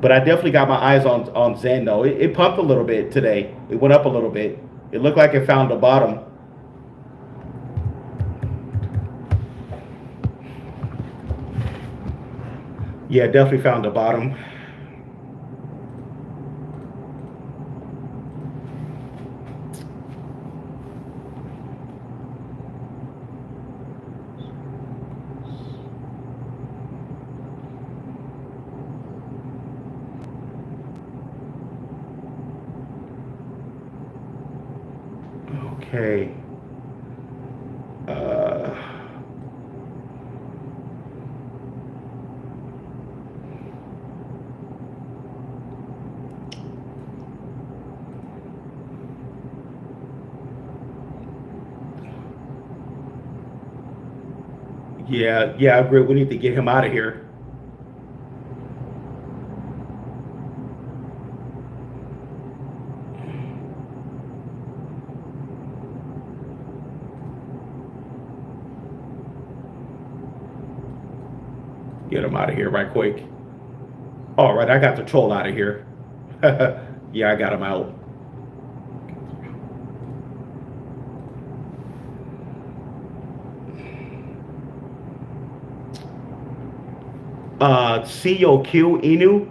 But I definitely got my eyes on Zen though. It pumped a little bit today. It went up a little bit. It looked like it found the bottom. Yeah, definitely found the bottom. Okay. Yeah, I agree. We need to get him out of here. Get him out of here right quick. All right, I got the troll out of here. Yeah, I got him out. COQ Inu.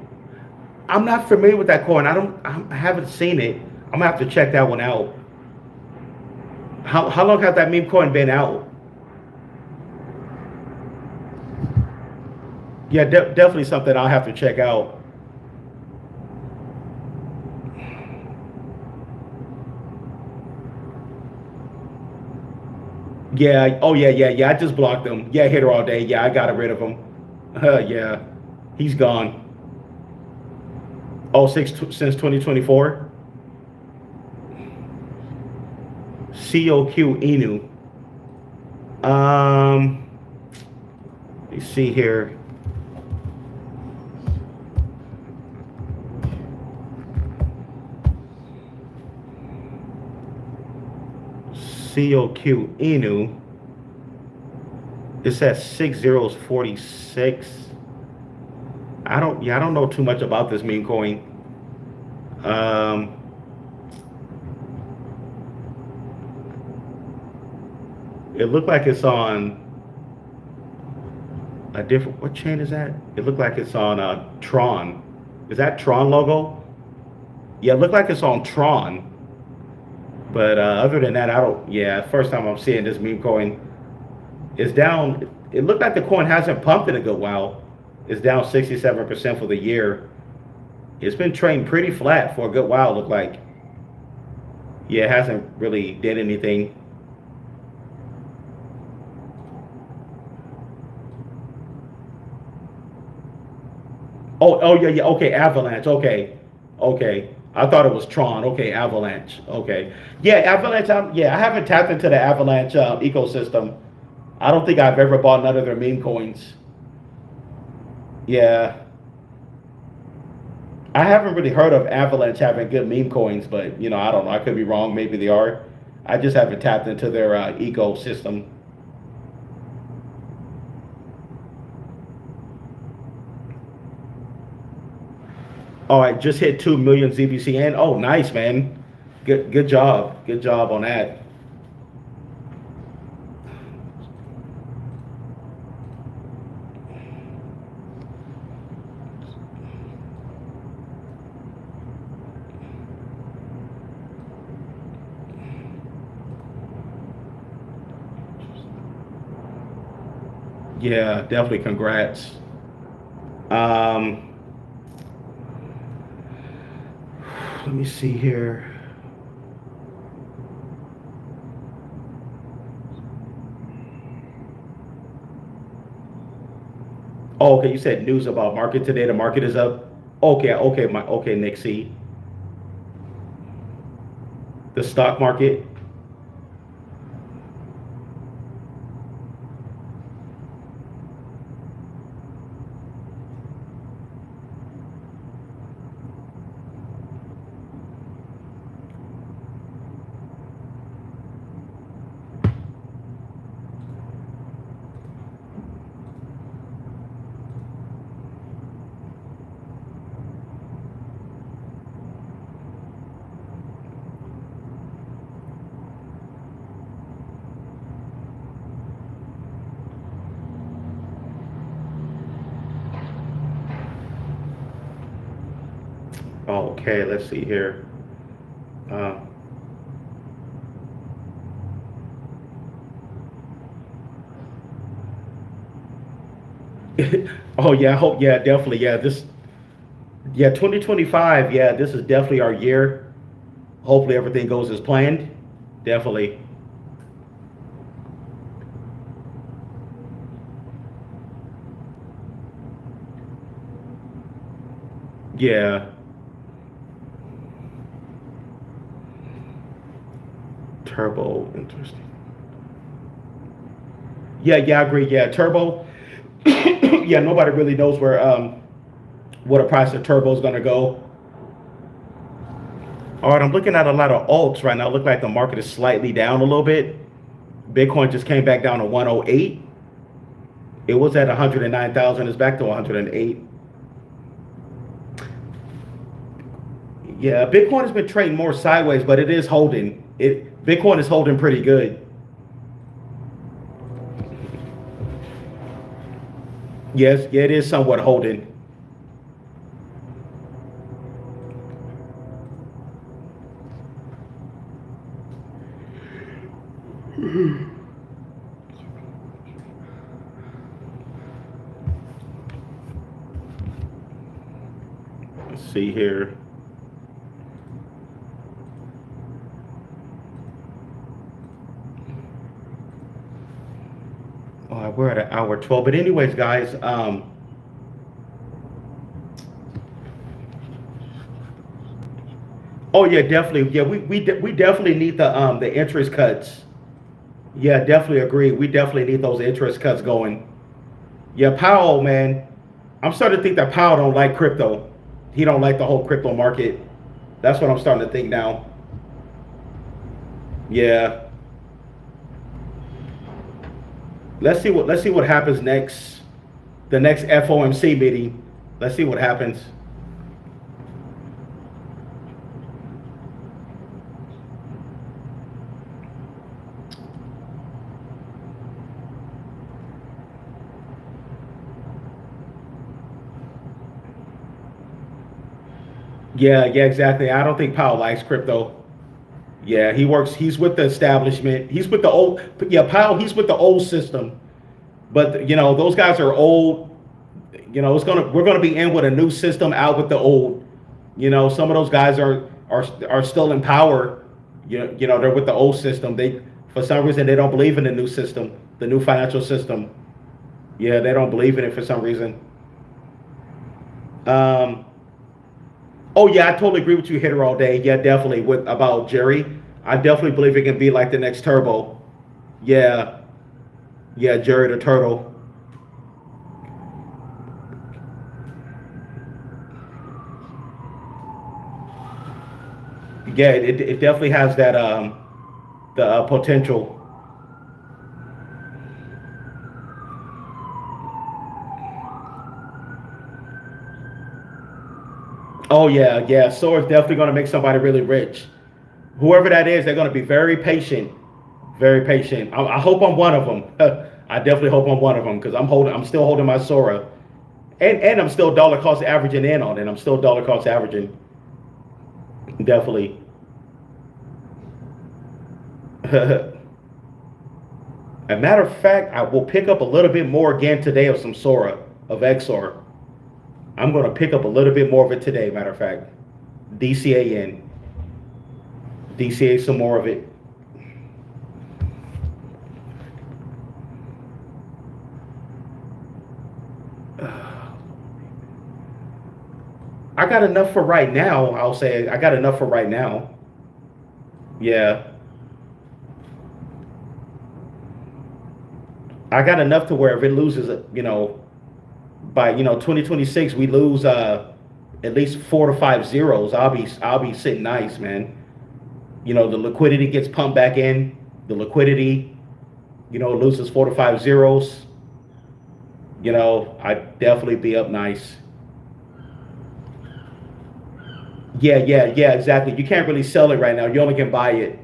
I'm not familiar with that coin. I haven't seen it. I'm gonna have to check that one out. How long has that meme coin been out? Yeah, definitely something I'll have to check out. Yeah. Oh yeah. I just blocked him. Yeah, hit her all day. Yeah, I got rid of him. Yeah, he's gone. Oh, since 2024. COQ Inu. Let's see here. COQ Inu. It says 6046. I don't know too much about this meme coin. Um, it looked like it's on a different, what chain is that? It looked like it's on Tron. Is that Tron logo? Yeah, it looked like it's on Tron. But other than that, I don't, yeah, first time I'm seeing this meme coin. It's down, it looked like the coin hasn't pumped in a good while. It's down 67% for the year. It's been trading pretty flat for a good while, look like. Yeah, it hasn't really did anything. Oh, yeah, okay, Avalanche, okay, okay. I thought it was Tron, okay, Avalanche, okay. Yeah, Avalanche, yeah, I haven't tapped into the Avalanche ecosystem. I don't think I've ever bought none of their meme coins. Yeah, I haven't really heard of Avalanche having good meme coins, but I don't know. I could be wrong. Maybe they are. I just haven't tapped into their ecosystem. All right, just hit 2 million ZBCN. Oh, nice, man. Good job. Good job on that. Yeah, definitely. Congrats. Um, let me see here. Oh, okay. You said news about market today. The market is up. Okay, okay, Nixie. The stock market. Okay, let's see here. Uh, oh yeah, I hope yeah, definitely yeah. Yeah, 2025. Yeah, this is definitely our year. Hopefully everything goes as planned. Definitely. Yeah. Turbo, interesting. Yeah, I agree. Yeah, turbo. Yeah, nobody really knows where what the price of turbo is gonna go. All right, I'm looking at a lot of alts right now. Look like the market is slightly down a little bit. Bitcoin just came back down to 108. It was at 109,000. It's back to 108. Yeah, Bitcoin has been trading more sideways, but it is holding. Bitcoin is holding pretty good. Yes, yeah, it is somewhat holding. Let's see here. We're at an hour 12. But anyways, guys, oh yeah, definitely. Yeah, we definitely need the interest cuts. Yeah, definitely agree. We definitely need those interest cuts going. Yeah, Powell, man. I'm starting to think that Powell don't like crypto. He don't like the whole crypto market. That's what I'm starting to think now. Yeah. Let's see what happens next. The next FOMC meeting. Let's see what happens. Yeah, yeah, exactly. I don't think Powell likes crypto. Yeah, he works. He's with the establishment. He's with the old. Yeah, Powell. He's with the old system. But those guys are old. We're gonna be in with a new system, out with the old. Some of those guys are still in power. They're with the old system. They, for some reason, they don't believe in the new system, the new financial system. Yeah, they don't believe in it for some reason. Um, oh yeah, I totally agree with you, Hitter all day. Yeah, definitely with about Jerry. I definitely believe it can be like the next Turbo. Yeah, yeah, Jerry the Turtle. Yeah, it definitely has that the potential. Oh yeah, yeah. So it's definitely going to make somebody really rich. Whoever that is, they're going to be very patient, very patient. I hope I'm one of them. I definitely hope I'm one of them because I'm still holding my Sora, and I'm still dollar cost averaging in on it. I'm still dollar cost averaging, definitely. A matter of fact, I will pick up a little bit more again today of some Sora of XR. I'm going to pick up a little bit more of it today. Matter of fact, DCAN, DCA some more of it. I got enough for right now. I'll say I got enough for right now. Yeah, I got enough to where if it loses, by 2026 we lose at least 4 to 5 zeros. I'll be sitting nice, man. The liquidity gets pumped back in. The liquidity, loses 4 to 5 zeros. I definitely be up nice. Yeah, yeah, yeah, exactly. You can't really sell it right now. You only can buy it.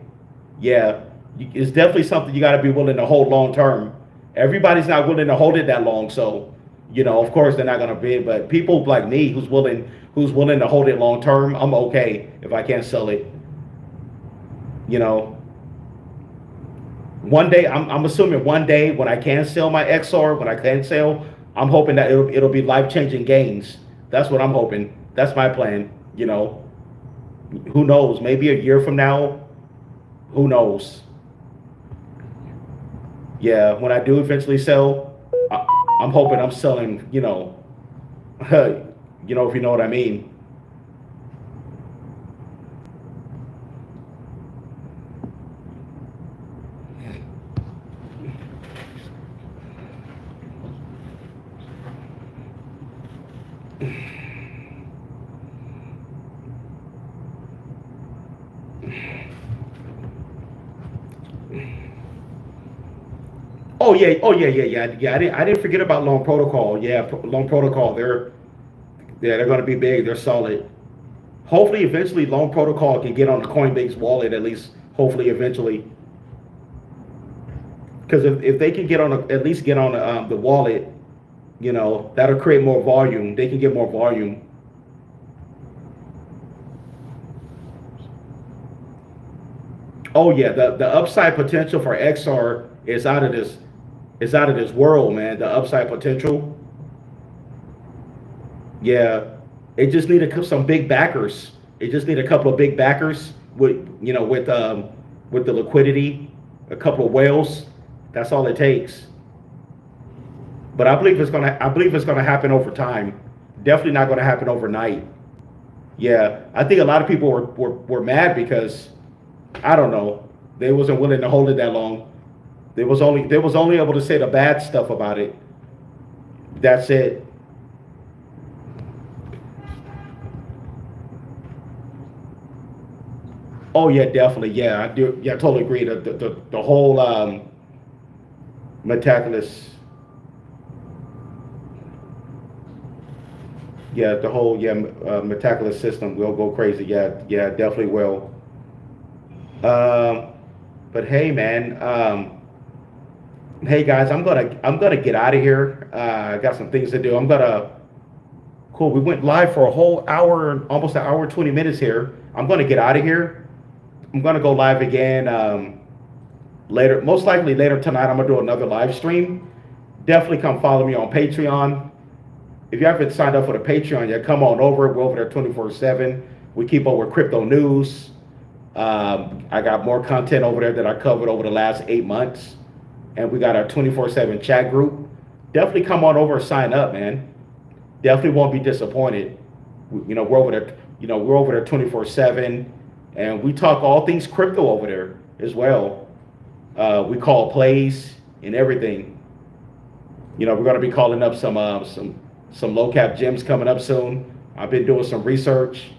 Yeah, it's definitely something you got to be willing to hold long term. Everybody's not willing to hold it that long, so of course they're not gonna bid. But people like me, who's willing to hold it long term, I'm okay if I can't sell it. You know, one day I'm assuming one day when I can sell my XR, when I can sell, I'm hoping that it'll be life changing gains. That's what I'm hoping. That's my plan. Who knows? Maybe a year from now, who knows? Yeah, when I do eventually sell, I'm hoping I'm selling, if you know what I mean. Oh yeah, oh yeah, yeah, yeah, yeah. I didn't forget about Loan Protocol. Yeah, Loan Protocol. They're going to be big. They're solid. Hopefully, eventually, Loan Protocol can get on the Coinbase wallet at least. Hopefully, eventually, because if they can get on at least get on the wallet, that'll create more volume. They can get more volume. Oh yeah, the upside potential for XR is out of this world, man. The upside potential. Yeah, it just need some big backers. It just need a couple of big backers with the liquidity, a couple of whales. That's all it takes. But I believe it's gonna happen over time. Definitely not gonna happen overnight. Yeah, I think a lot of people were mad because I don't know, they wasn't willing to hold it that long. They was only able to say the bad stuff about it. That's it. Oh yeah, definitely. Yeah, I do. Yeah, I totally agree. The whole Metaculous. Yeah, the whole Metaculous system will go crazy. Yeah, definitely will. But hey, man. Hey guys, I'm gonna get out of here. I got some things to do. Cool. We went live for a whole hour, almost an hour 20 minutes here. I'm gonna get out of here. I'm gonna go live again later. Most likely later tonight. I'm gonna do another live stream. Definitely come follow me on Patreon. If you haven't signed up for the Patreon yet, come on over. We're over there 24/7. We keep up with crypto news. I got more content over there that I covered over the last 8 months. And we got our 24/7 chat group. Definitely come on over and sign up, man. Definitely won't be disappointed. We're over there. We're over there 24/7, and we talk all things crypto over there as well. We call plays and everything. We're gonna be calling up some low cap gems coming up soon. I've been doing some research.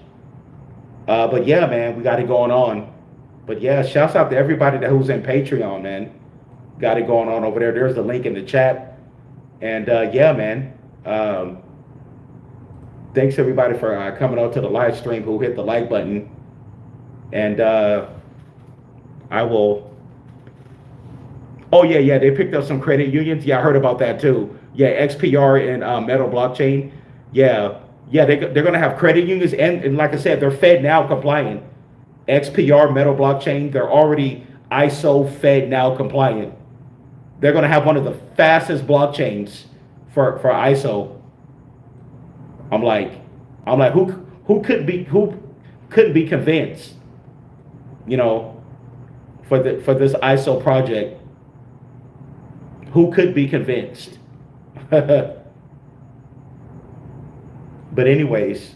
But yeah, man, we got it going on. But yeah, shouts out to everybody who's in Patreon, man. Got it going on over there. There's the link in the chat. And yeah, man. Thanks everybody for coming out to the live stream who hit the like button. And I will. Oh yeah, they picked up some credit unions. Yeah, I heard about that too. Yeah, XPR and Metal Blockchain. Yeah, they're gonna have credit unions, and like I said, they're Fed now compliant. XPR, Metal Blockchain, they're already ISO Fed now compliant. They're gonna have one of the fastest blockchains for ISO. I'm like, who couldn't be convinced, for this ISO project? Who could be convinced? But anyways,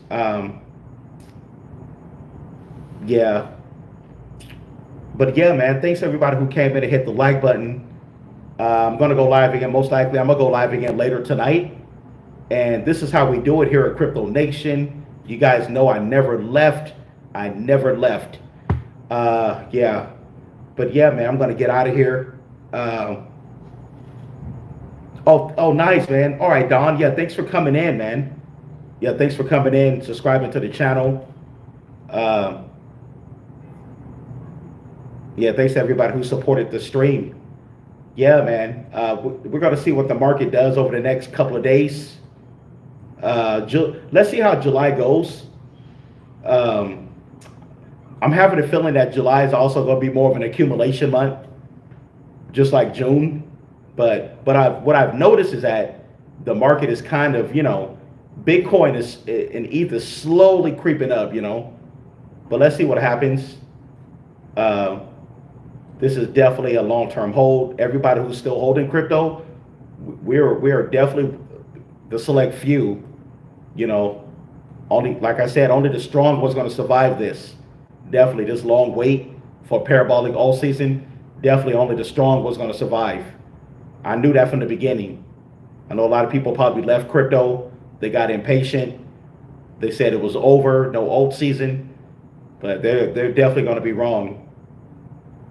yeah. But yeah, man, thanks everybody who came in and hit the like button. I'm gonna go live again. Most likely, I'm gonna go live again later tonight. And this is how we do it here at Crypto Nation. You guys know I never left. Yeah. But yeah, man, I'm gonna get out of here. Oh, nice, man. All right, Don. Yeah, thanks for coming in, man. Yeah, thanks for coming in, subscribing to the channel. Yeah, thanks to everybody who supported the stream. Yeah, man. We're gonna see what the market does over the next couple of days. Let's see how July goes. I'm having a feeling that July is also going to be more of an accumulation month, just like June. But what I've noticed is that the market is kind of, Bitcoin is in ETH is slowly creeping up, But let's see what happens. This is definitely a long-term hold. Everybody who's still holding crypto, we are definitely the select few. Only, like I said, only the strong was going to survive this. Definitely this long wait for parabolic all season. Definitely only the strong was going to survive. I knew that from the beginning. I know a lot of people probably left crypto. They got impatient. They said it was over, no alt season. But they're definitely going to be wrong.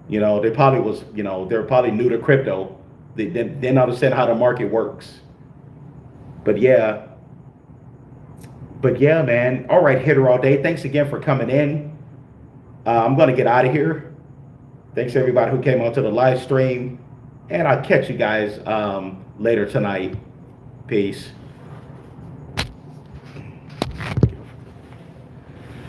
They probably was, they're probably new to crypto. They didn't understand how the market works. But yeah, man. All right, hitter all day. Thanks again for coming in. I'm going to get out of here. Thanks everybody who came onto the live stream. And I'll catch you guys later tonight. Peace.